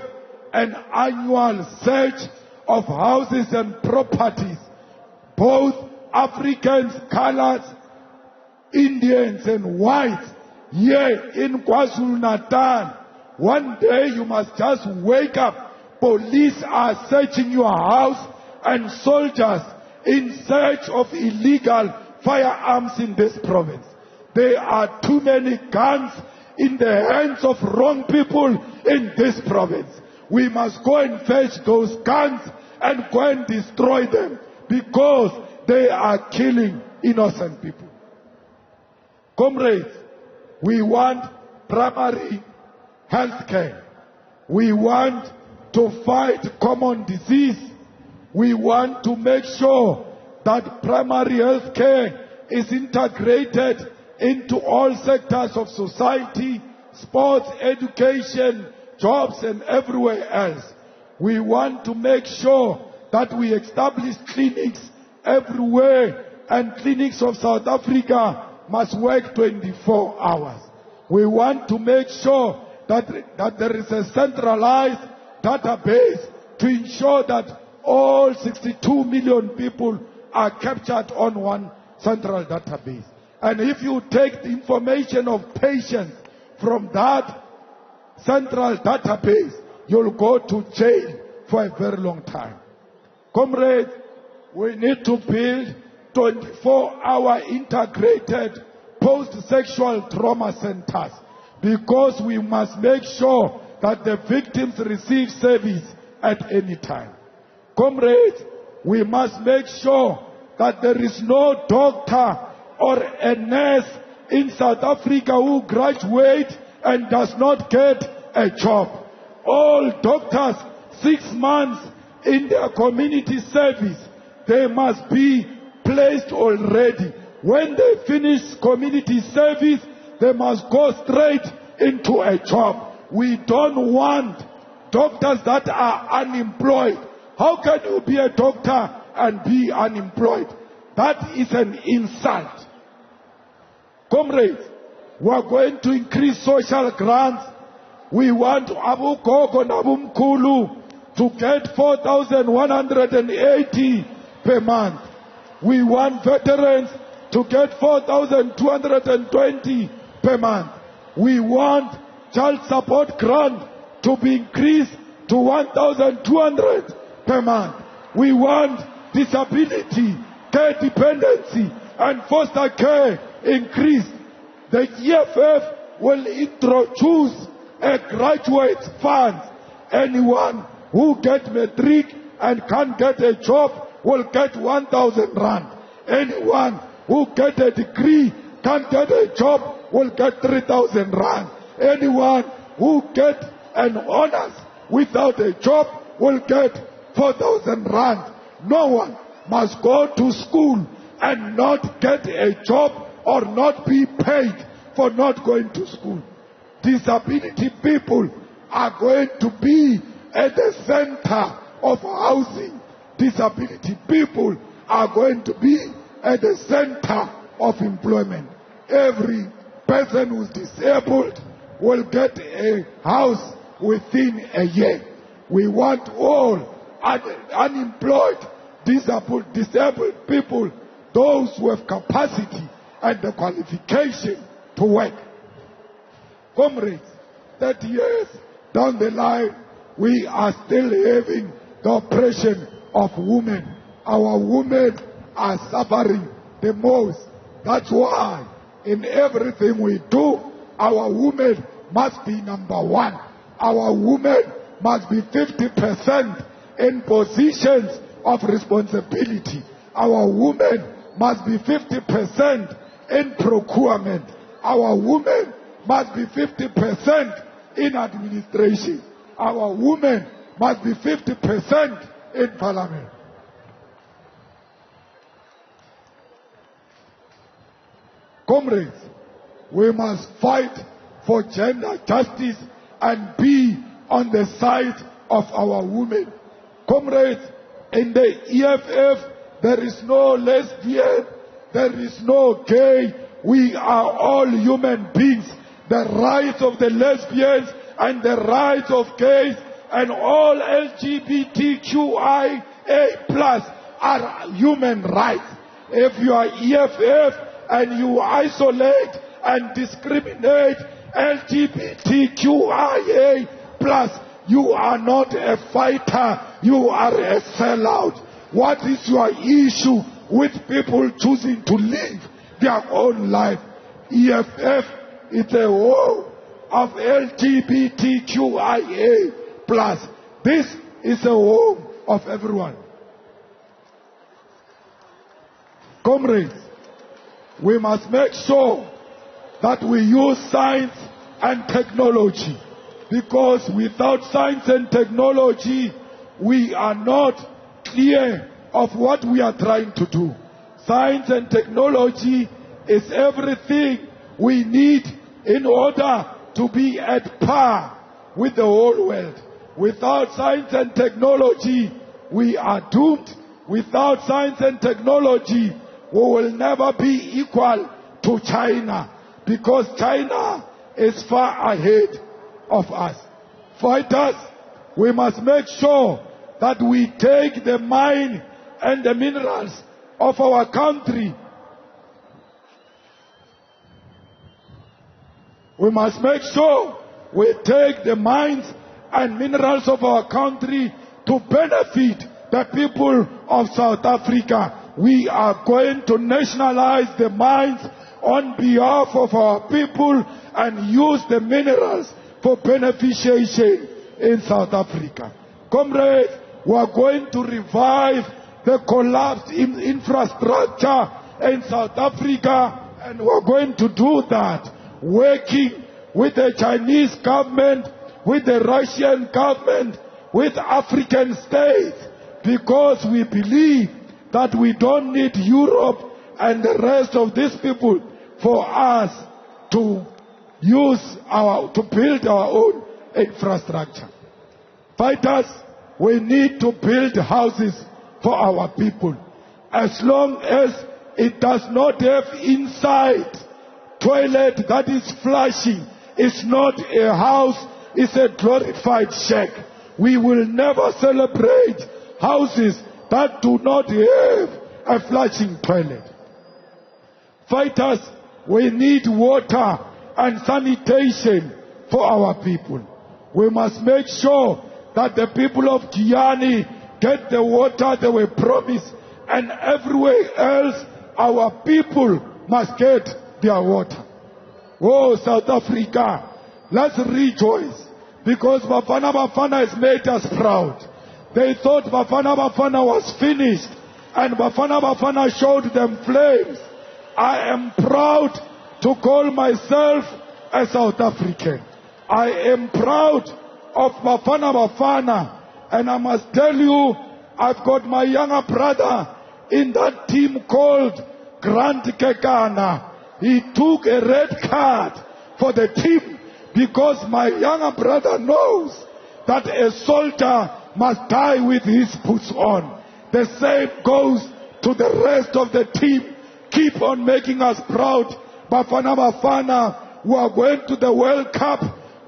an annual search of houses and properties, both Africans, colors, Indians and whites, here in KwaZulu-Natal. One day you must just wake up, police are searching your house and soldiers in search of illegal firearms in this province. There are too many guns in the hands of wrong people in this province. We must go and fetch those guns and go and destroy them because they are killing innocent people. Comrades, we want primary health care. We want to fight common disease. We want to make sure that primary health care is integrated into all sectors of society, sports, education, jobs, and everywhere else. We want to make sure that we establish clinics everywhere, and clinics of South Africa must work 24 hours. We want to make sure that there is a centralized database to ensure that all 62 million people are captured on one central database. And if you take the information of patients from that central database, you'll go to jail for a very long time. Comrades, we need to build 24-hour integrated post-sexual trauma centers, because we must make sure that the victims receive service at any time. Comrades, we must make sure that there is no doctor or a nurse in South Africa who graduates and does not get a job. All doctors, 6 months in their community service, they must be placed already. When they finish community service, they must go straight into a job. We don't want doctors that are unemployed. How can you be a doctor and be unemployed? That is an insult. Comrades, we are going to increase social grants. We want Abu Gogo and Abu Mkulu to get 4,180 per month. We want veterans to get 4,220 per month. We want child support grant to be increased to 1,200 per month. We want disability, care dependency, and foster care increased. The EFF will introduce a graduate fund. Anyone who gets matric and can't get a job will get 1,000 rand. Anyone who gets a degree, can't get a job, will get 3,000 rand. Anyone who gets an honors without a job will get 4,000 rand. No one must go to school and not get a job or not be paid for not going to school. disability people are going to be at the center of housing. Disability people are going to be at the center of employment. Every person who's disabled will get a house within a year. We want all unemployed, disabled people, those who have capacity and the qualification to work. Comrades, 30 years down the line, we are still having the oppression of women. Our women are suffering the most. That's why in everything we do, our women must be number one. Our women must be 50% in positions of responsibility. Our women must be 50% in procurement. Our women must be 50% in administration. Our women must be 50% in parliament. Comrades, we must fight for gender justice and be on the side of our women. Comrades, in the EFF, there is no lesbian, there is no gay. We are all human beings. The rights of the lesbians and the rights of gays and all LGBTQIA+ are human rights. If you are EFF and you isolate and discriminate LGBTQIA+, you are not a fighter, you are a sellout. What is your issue with people choosing to live their own life? EFF is a war of LGBTQIA+. This is a home of everyone. Comrades, we must make sure that we use science and technology, because without science and technology, we are not clear of what we are trying to do. Science and technology is everything we need in order to be at par with the whole world. Without science and technology, we are doomed. Without science and technology, we will never be equal to China, because China is far ahead of us. Fighters, we must make sure that we take the mine and the minerals of our country. We must make sure we take the mines and minerals of our country to benefit the people of South Africa. We are going to nationalize the mines on behalf of our people and use the minerals for beneficiation in South Africa. Comrades, we are going to revive the collapsed infrastructure in South Africa, and we are going to do that working with the Chinese government, with the Russian government, with African states, because we believe that we don't need Europe and the rest of these people for us to to build our own infrastructure. Fighters, we need to build houses for our people. As long as it does not have inside toilet that is flushing, it's not a house, it's a glorified shack. We will never celebrate houses that do not have a flushing toilet. Fighters, we need water and sanitation for our people. We must make sure that the people of Giyani get the water they were promised, and everywhere else our people must get their water. Oh, South Africa, let's rejoice, because Bafana Bafana has made us proud. They thought Bafana Bafana was finished, and Bafana Bafana showed them flames. I am proud to call myself a South African. I am proud of Bafana Bafana, and I must tell you, I've got my younger brother in that team called Grant Kekana. He took a red card for the team because my younger brother knows that a soldier must die with his boots on. The same goes to the rest of the team. Keep on making us proud. Bafana Bafana, who are going to the World Cup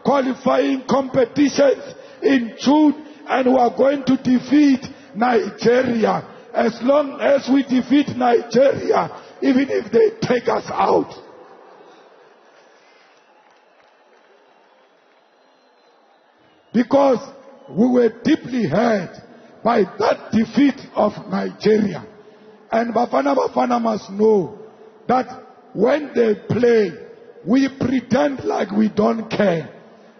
qualifying competitions in June, and who are going to defeat Nigeria. As long as we defeat Nigeria, even if they take us out. Because we were deeply hurt by that defeat of Nigeria. And Bafana Bafana must know that when they play, we pretend like we don't care.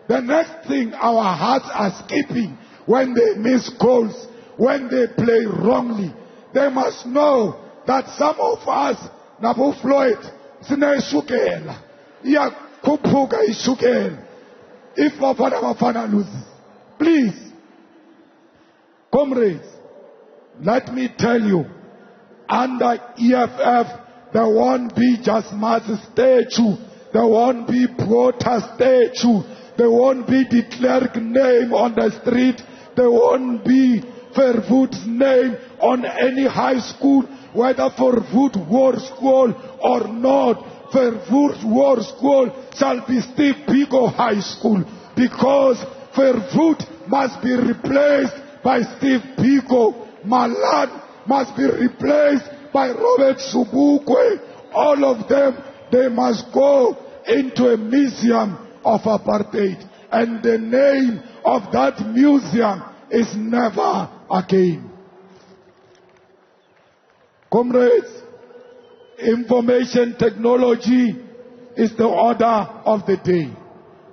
The next thing, our hearts are skipping when they miss goals, when they play wrongly. They must know that some of us, Nabu Floyd, Sineshukela, Yakupuga Ishukela, if Bafana Bafana loses. Please, comrades, let me tell you, under EFF, there won't be just mass statue, there won't be protest statue, there won't be the clerk name on the street, there won't be Verwoerd's name on any high school, whether Verwoerd War School or not. Verwoerd War School shall be Steve Biko High School, because Verwoerd must be replaced by Steve Biko. Malan must be replaced by Robert Subukwe. All of them, they must go into a museum of apartheid. And the name of that museum is never again. Comrades, information technology is the order of the day.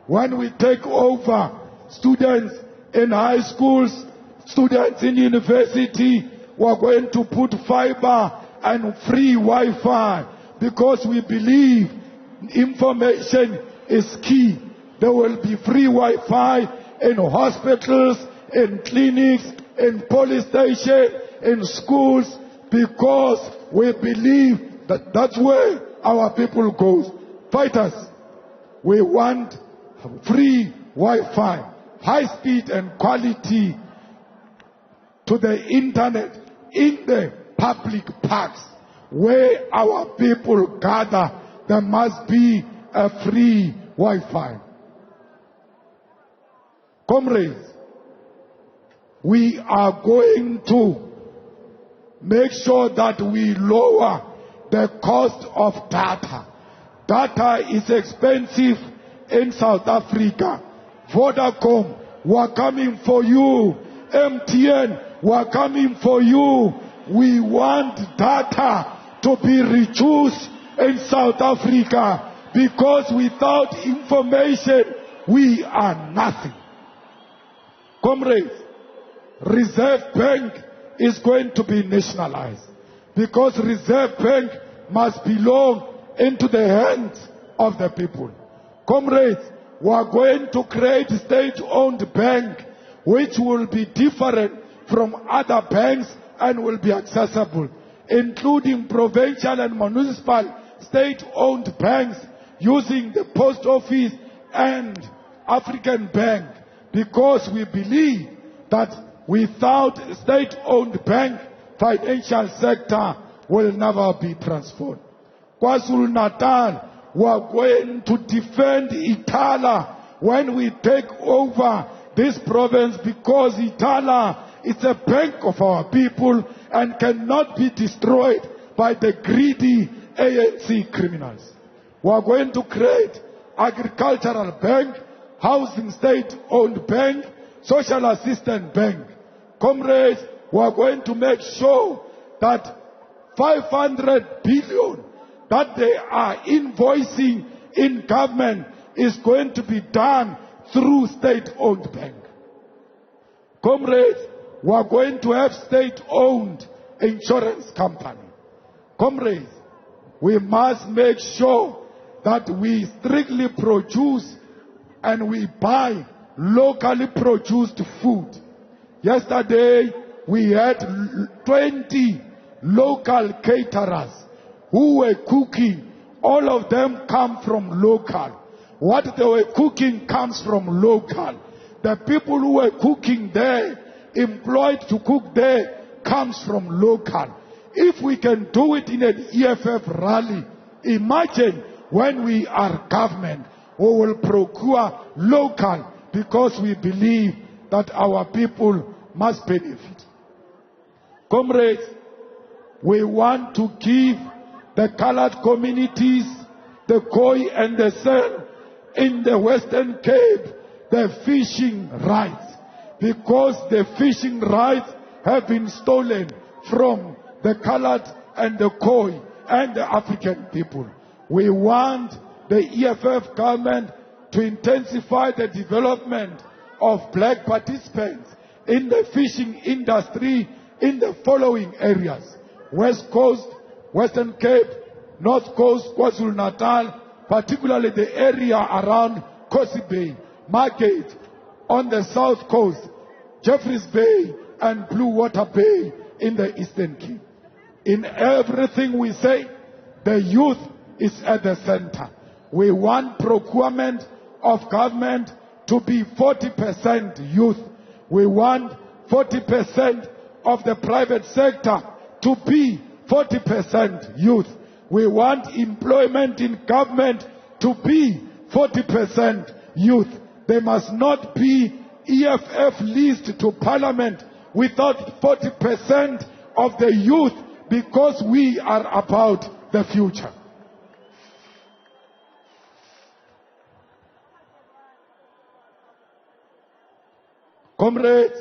When we take over, students in high schools, students in university, we are going to put fiber and free Wi-Fi, because we believe information is key. There will be free Wi-Fi in hospitals, in clinics, in police stations, in schools, because we believe that that's where our people goes. Fighters, we want free Wi-Fi, high speed and quality to the internet in the public parks where our people gather. There must be a free Wi-Fi. Comrades, we are going to make sure that we lower the cost of data. Data is expensive in South Africa. Vodacom, we're coming for you. MTN, we're coming for you. We want data to be reduced in South Africa, because without information, we are nothing. Comrades, Reserve Bank is going to be nationalized, because Reserve Bank must belong into the hands of the people. Comrades, we are going to create a state-owned bank which will be different from other banks and will be accessible, including provincial and municipal state-owned banks using the post office and African Bank, because we believe that without state-owned bank, financial sector will never be transformed. KwaZulu-Natal, we are going to defend Itala when we take over this province, because Itala is a bank of our people and cannot be destroyed by the greedy ANC criminals. We are going to create agricultural bank, housing state-owned bank, social assistance bank. Comrades, we are going to make sure that 500 billion that they are invoicing in government is going to be done through state-owned bank. Comrades, we are going to have state-owned insurance company. Comrades, we must make sure that we strictly produce and we buy locally produced food. Yesterday, we had 20 local caterers who were cooking. All of them come from local. What they were cooking comes from local. The people who were cooking there, employed to cook there, comes from local. If we can do it in an EFF rally, imagine when we are government, we will procure local because we believe that our people must benefit. Comrades, we want to give the colored communities, the Khoi and the San in the Western Cape, the fishing rights, because the fishing rights have been stolen from the colored and the Khoi and the African people. We want the EFF government to intensify the development of black participants in the fishing industry in the following areas: West Coast, Western Cape, North Coast, KwaZulu-Natal, particularly the area around Kosi Bay, Margate, on the South Coast, Jeffreys Bay and Blue Water Bay in the Eastern Cape. In everything we say, the youth is at the center. We want procurement of government to be 40% youth. We want 40% of the private sector to be 40% youth. We want employment in government to be 40% youth. There must not be EFF list to parliament without 40% of the youth, because we are about the future. Comrades,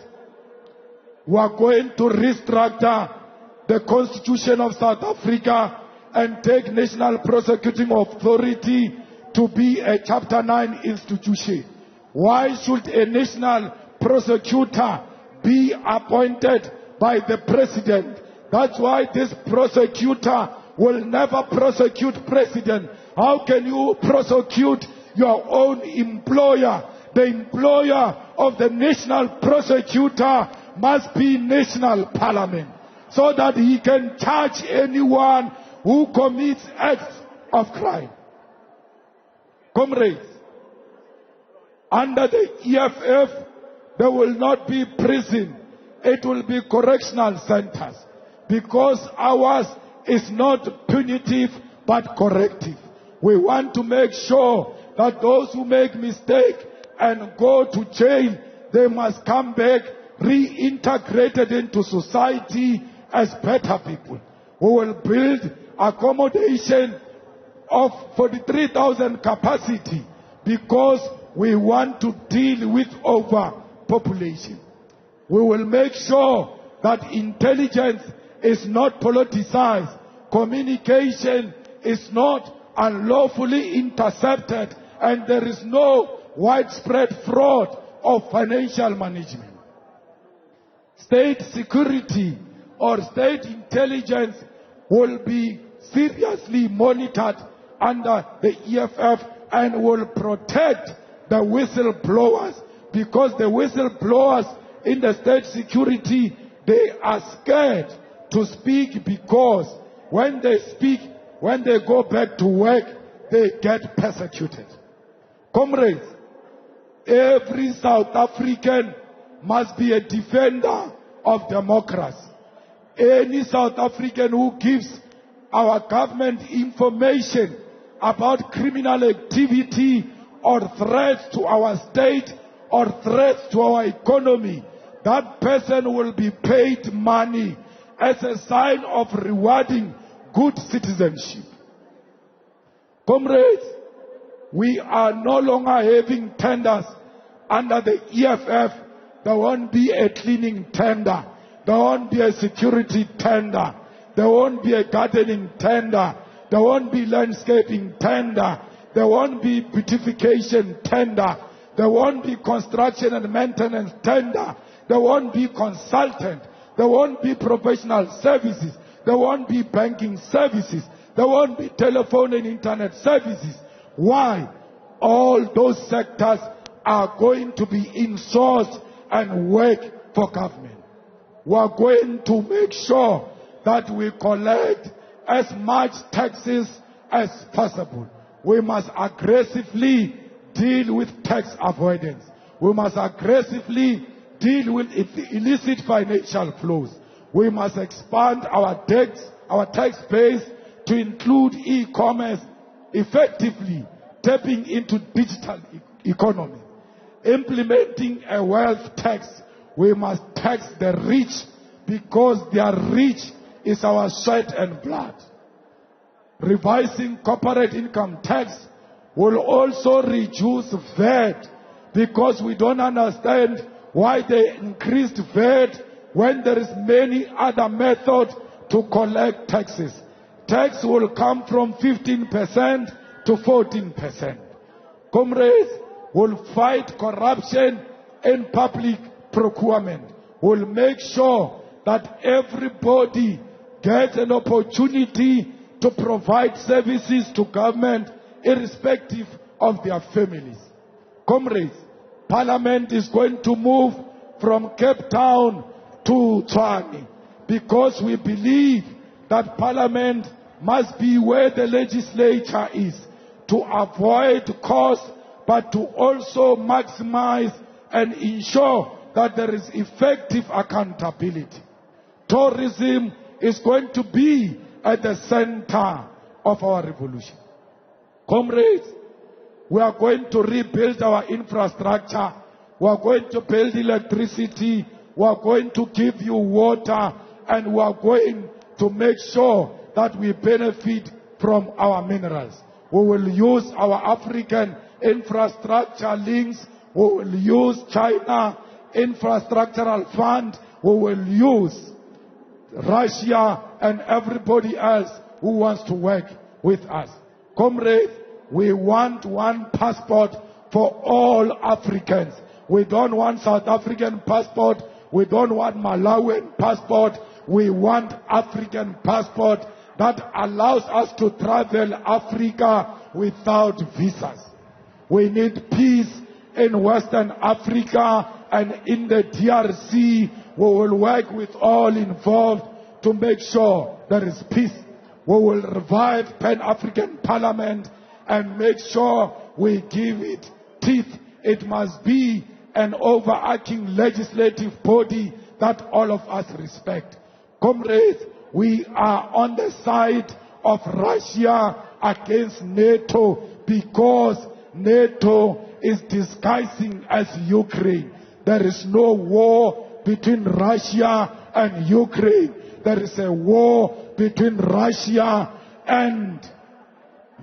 we are going to restructure the Constitution of South Africa and take National Prosecuting Authority to be a Chapter 9 institution. Why should a national prosecutor be appointed by the president? That's why this prosecutor will never prosecute president. How can you prosecute your own employer? The employer of the national prosecutor must be national parliament, so that he can charge anyone who commits acts of crime. Comrades, under the EFF, there will not be prison. It will be correctional centers, because ours is not punitive but corrective. We want to make sure that those who make mistakes and go to jail, they must come back reintegrated into society as better people. We will build accommodation of 43,000 capacity, because we want to deal with overpopulation. We will make sure that intelligence is not politicized, communication is not unlawfully intercepted, and there is no widespread fraud of financial management. State security or state intelligence will be seriously monitored under the EFF and will protect the whistleblowers, because the whistleblowers in the state security, they are scared to speak, because when they speak, when they go back to work, they get persecuted. Comrades, every South African must be a defender of democracy. Any South African who gives our government information about criminal activity or threats to our state or threats to our economy, that person will be paid money as a sign of rewarding good citizenship. Comrades, we are no longer having tenders under the EFF. There won't be a cleaning tender. There won't be a security tender. There won't be a gardening tender. There won't be landscaping tender. There won't be beautification tender. There won't be construction and maintenance tender. There won't be consultant. There won't be professional services. There won't be banking services. There won't be telephone and internet services. Why? All those sectors are going to be insourced and work for government. We are going to make sure that we collect as much taxes as possible. We must aggressively deal with tax avoidance. We must aggressively deal with illicit financial flows. We must expand our tax base to include e-commerce, effectively tapping into digital economy. Implementing a wealth tax, we must tax the rich because their rich is our sweat and blood. Revising corporate income tax will also reduce VAT because we don't understand why they increased VAT when there is many other methods to collect taxes. Tax will come from 15% to 14%. Comrades, will fight corruption in public procurement. Will make sure that everybody gets an opportunity to provide services to government irrespective of their families. Comrades, Parliament is going to move from Cape Town to Tshwane because we believe that Parliament must be where the legislature is to avoid costs, but to also maximize and ensure that there is effective accountability. Tourism is going to be at the center of our revolution. Comrades, we are going to rebuild our infrastructure. We are going to build electricity. We are going to give you water. And we are going to make sure that we benefit from our minerals. We will use our African infrastructure links. We will use China infrastructural fund. We will use Russia and everybody else who wants to work with us. Comrades, we want one passport for all Africans. We don't want South African passport. We don't want Malawian passport. We want African passport that allows us to travel Africa without visas. We need peace in Western Africa and in the DRC. We will work with all involved to make sure there is peace. We will revive Pan-African Parliament and make sure we give it teeth. It must be an overarching legislative body that all of us respect. Comrades, we are on the side of Russia against NATO because NATO is disguising as Ukraine. There is no war between Russia and Ukraine. There is a war between Russia and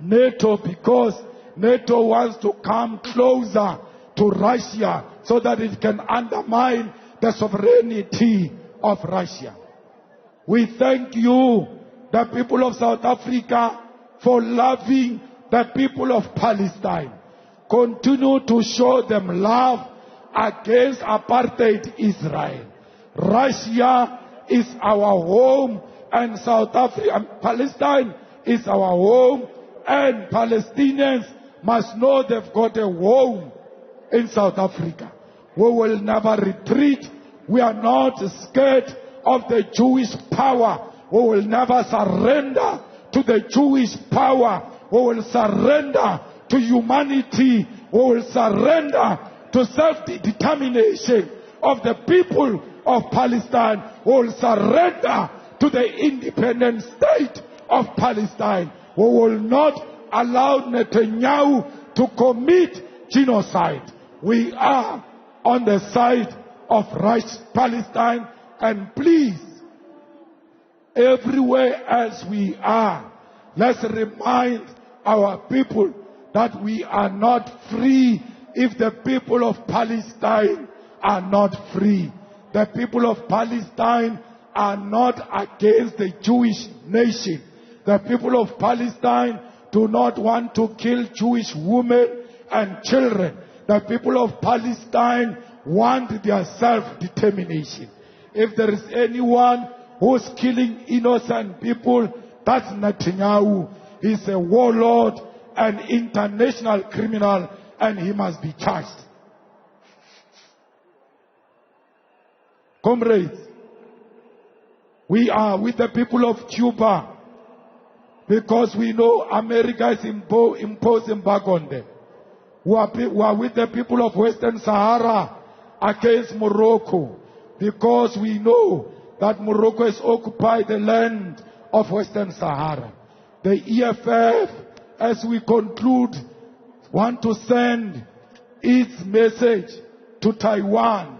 NATO because NATO wants to come closer to Russia so that it can undermine the sovereignty of Russia. We thank you, the people of South Africa, for loving the people of Palestine. Continue to show them love against apartheid Israel. Russia is our home and Palestine is our home, and Palestinians must know they've got a home in South Africa. We will never retreat. We are not scared of the Jewish power. We will never surrender to the Jewish power. We will surrender to humanity. We will surrender to self-determination of the people of Palestine. We will surrender to the independent state of Palestine. We will not allow Netanyahu to commit genocide. We are on the side of Palestine, and please, everywhere else we are, let's remind our people that we are not free if the people of Palestine are not free. The people of Palestine are not against the Jewish nation. The people of Palestine do not want to kill Jewish women and children. The people of Palestine want their self-determination. If there is anyone who's killing innocent people, that's Netanyahu. He's a warlord, an international criminal, and he must be charged. Comrades, we are with the people of Cuba because we know America is imposing back on them. who are with the people of Western Sahara against Morocco, because we know that Morocco has occupied the land of Western Sahara. The EFF, as we conclude, want to send its message to Taiwan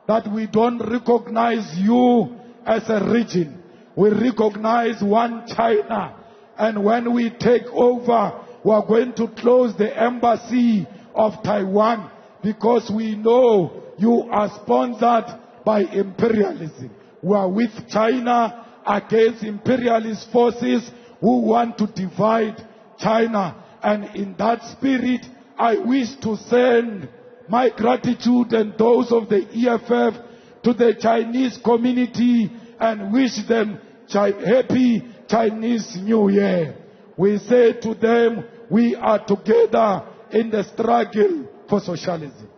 that we don't recognize you as a region. We recognize one China. And when we take over, we are going to close the embassy of Taiwan, because we know you are sponsored by imperialism. We are with China against imperialist forces who want to divide China. And in that spirit, I wish to send my gratitude and those of the EFF to the Chinese community and wish them happy Chinese New Year. We say to them, we are together in the struggle for socialism.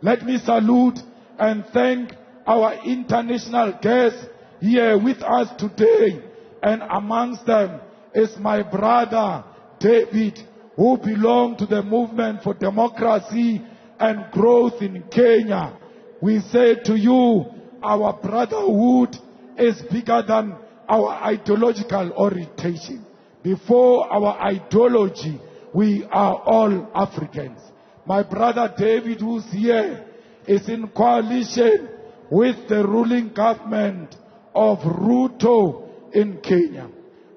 Let me salute and thank our international guests here with us today. And amongst them is my brother David, who belongs to the Movement for Democracy and Growth in Kenya. We say to you, our brotherhood is bigger than our ideological orientation. Before our ideology, we are all Africans. My brother David, who's here, is in coalition with the ruling government of Ruto in Kenya.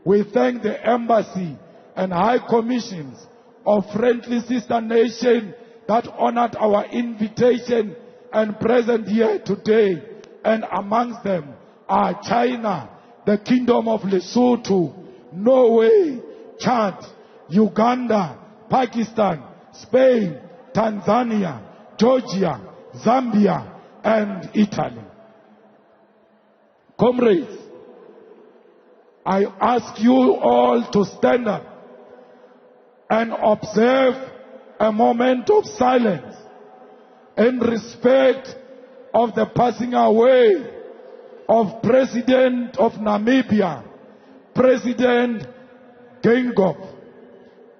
We thank the embassy and high commissions of friendly sister nation that honored our invitation and present here today. And amongst them are China, the Kingdom of Lesotho, Norway, Chad, Uganda, Pakistan, Spain, Tanzania, Georgia, Zambia, and Italy. Comrades, I ask you all to stand up and observe a moment of silence in respect of the passing away of President of Namibia, President Geingob.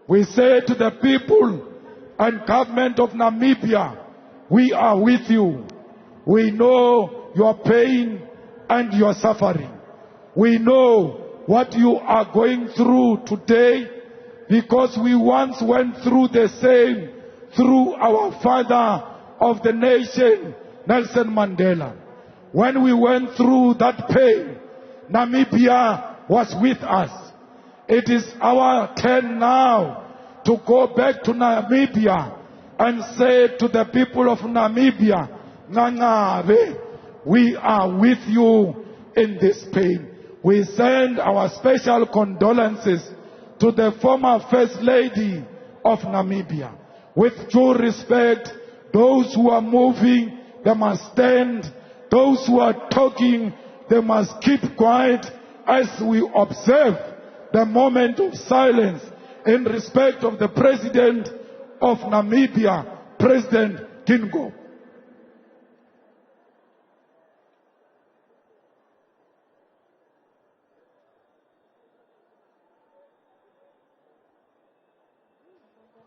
We say to the people and government of Namibia, we are with you. We know your pain and your suffering. We know what you are going through today, because we once went through the same through our father of the nation, Nelson Mandela. When we went through that pain, Namibia was with us. It is our turn now to go back to Namibia and say to the people of Namibia, Nangabe, we are with you in this pain. We send our special condolences to the former First Lady of Namibia. With due respect, those who are moving, they must stand. Those who are talking, they must keep quiet as we observe the moment of silence in respect of the President of Namibia, President Geingob.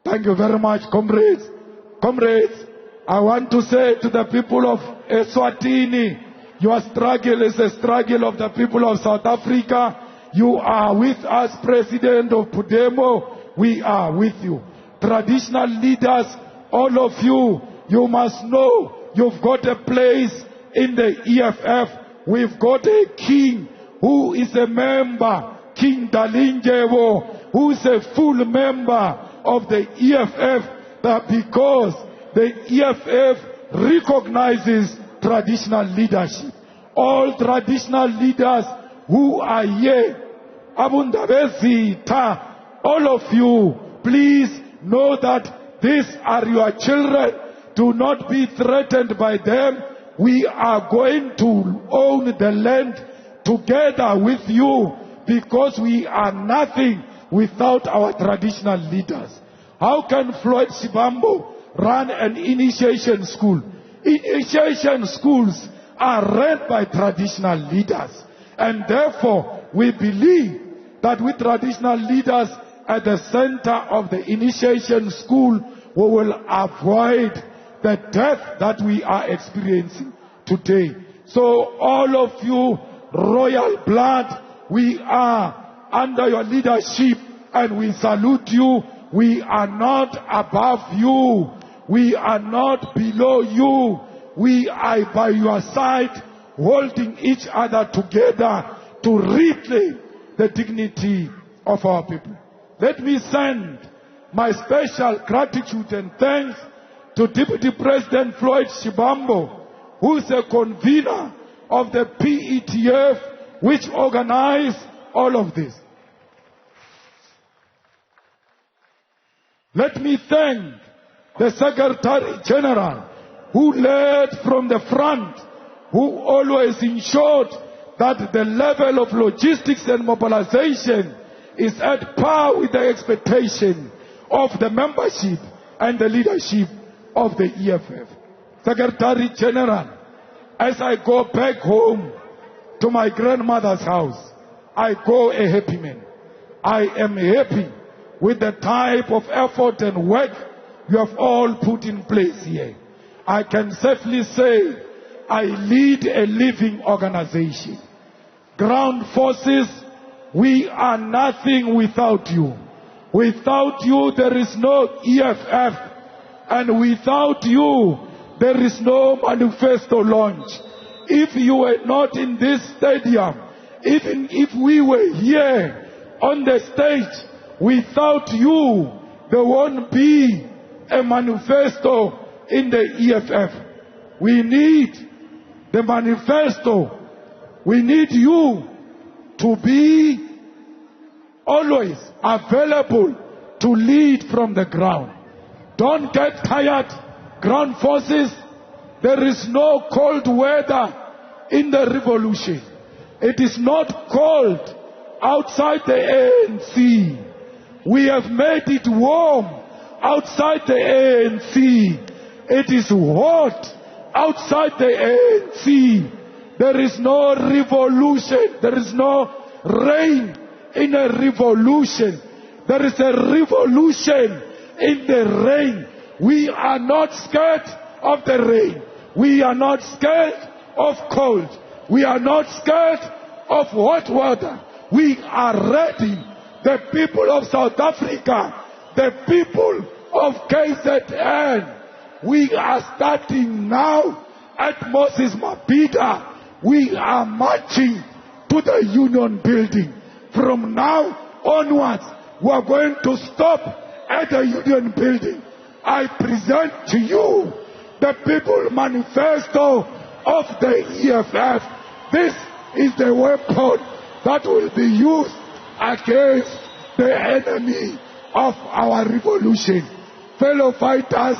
Thank you very much, comrades. Comrades, I want to say to the people of Eswatini, your struggle is a struggle of the people of South Africa. You are with us, President of Pudemo. We are with you. Traditional leaders, all of you, you must know you've got a place in the EFF. We've got a king who is a member, King Dalindyebo, who is a full member of the EFF, that because the EFF recognizes traditional leadership. All traditional leaders who are here, Abundabezita, all of you, please know that these are your children. Do not be threatened by them. We are going to own the land together with you, because we are nothing without our traditional leaders. How can Floyd Shibambo run an initiation school? Initiation schools are run by traditional leaders. And therefore, we believe that with traditional leaders at the center of the initiation school, we will avoid the death that we are experiencing today. So all of you, royal blood, we are under your leadership and we salute you. We are not above you. We are not below you. We are by your side, holding each other together to reclaim the dignity of our people. Let me send my special gratitude and thanks to Deputy President Floyd Shibambo, who is a convener of the PETF, which organized all of this. Let me thank the Secretary General, who led from the front, who always ensured that the level of logistics and mobilization is at par with the expectation of the membership and the leadership of the EFF. Secretary General, as I go back home to my grandmother's house, I go a happy man. I am happy with the type of effort and work you have all put in place here. I can safely say I lead a living organization. Ground forces, we are nothing without you. Without you, there is no EFF. And without you, there is no manifesto launch. If you were not in this stadium, even if we were here on the stage, without you, there won't be a manifesto in the EFF. We need the manifesto. We need you to be always available to lead from the ground. Don't get tired, ground forces. There is no cold weather in the revolution. It is not cold outside the ANC. We have made it warm outside the ANC. It is hot outside the ANC. There is no revolution. There is no rain in a revolution. There is a revolution in the rain. We are not scared of the rain. We are not scared of cold. We are not scared of hot water. We are ready. The people of South Africa, the people of KZN, we are starting now at Moses Mabhida. We are marching to the Union building. From now onwards, we are going to stop at the Union building. I present to you the People Manifesto of the EFF. This is the weapon that will be used against the enemy of our revolution. Fellow fighters,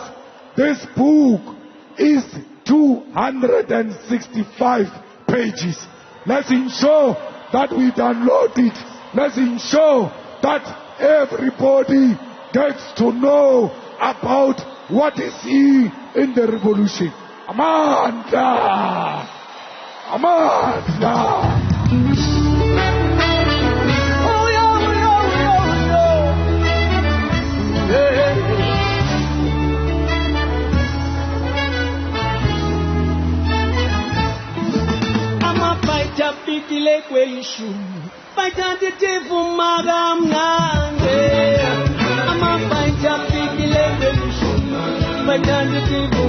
this book is 265 pages. Let's ensure that we download it. Let's ensure that everybody gets to know about what is in the revolution. Amanda! Amanda! Fikile kwelishu Fajandi tifu magam nange Ama fajandi fikile kwelishu Fajandi tifu